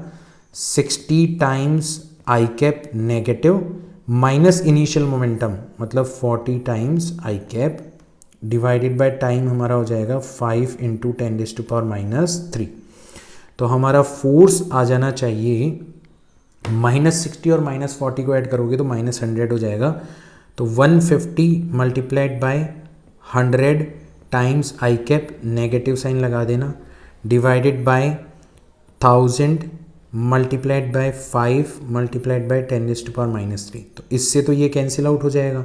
60 times i cap negative minus initial momentum मतलब 40 times i cap divided by time हमारा हो जाएगा 5 इंटू 10⁻³ तो हमारा फोर्स आ जाना चाहिए -60 और -40 को ऐड करोगे तो -100 हो जाएगा। तो 150 multiplied by 100 times i cap negative sign लगा देना divided by 1000 multiplied by 5 multiplied by 10⁻³ तो इससे तो ये कैंसिल आउट हो जाएगा,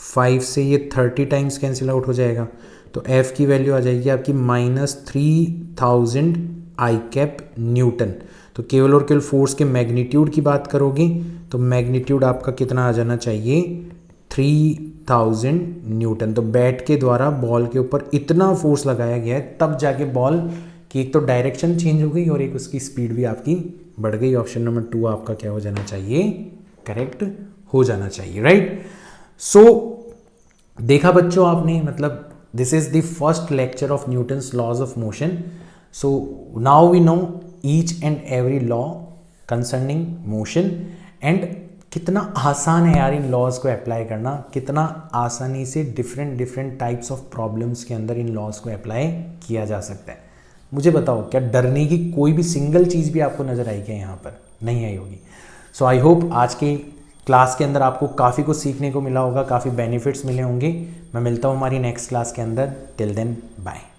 5 से ये 30 टाइम्स कैंसिल आउट हो जाएगा। तो F की वैल्यू आ जाएगी आपकी -3000 आई कैप न्यूटन। तो केवल और केवल फोर्स के मैग्नीट्यूड की बात करोगे तो मैग्नीट्यूड आपका कितना आ जाना चाहिए 3000 न्यूटन। तो बैट के द्वारा बॉल के ऊपर इतना फोर्स लगाया गया है तब जाके बॉल की एक तो डायरेक्शन चेंज हो गई और एक उसकी स्पीड भी आपकी बढ़ गई। ऑप्शन नंबर 2 आपका क्या हो जाना चाहिए, करेक्ट हो जाना चाहिए, राइट। सो देखा बच्चों आपने, मतलब this is the first lecture of Newton's laws of motion. So now we know each and every law concerning motion and कितना आसान है यार इन लॉज को अप्लाई करना, कितना आसानी से डिफरेंट टाइप्स ऑफ प्रॉब्लम्स के अंदर इन लॉज को अप्लाई किया जा सकता है। मुझे बताओ क्या डरने की कोई भी सिंगल चीज़ भी आपको नज़र आई क्या यहाँ पर? नहीं आई होगी। सो आई होप आज के क्लास के अंदर आपको काफ़ी कुछ सीखने को मिला होगा, काफ़ी बेनिफिट्स मिले होंगे। मैं मिलता हूँ हमारी नेक्स्ट क्लास के अंदर। Till then bye.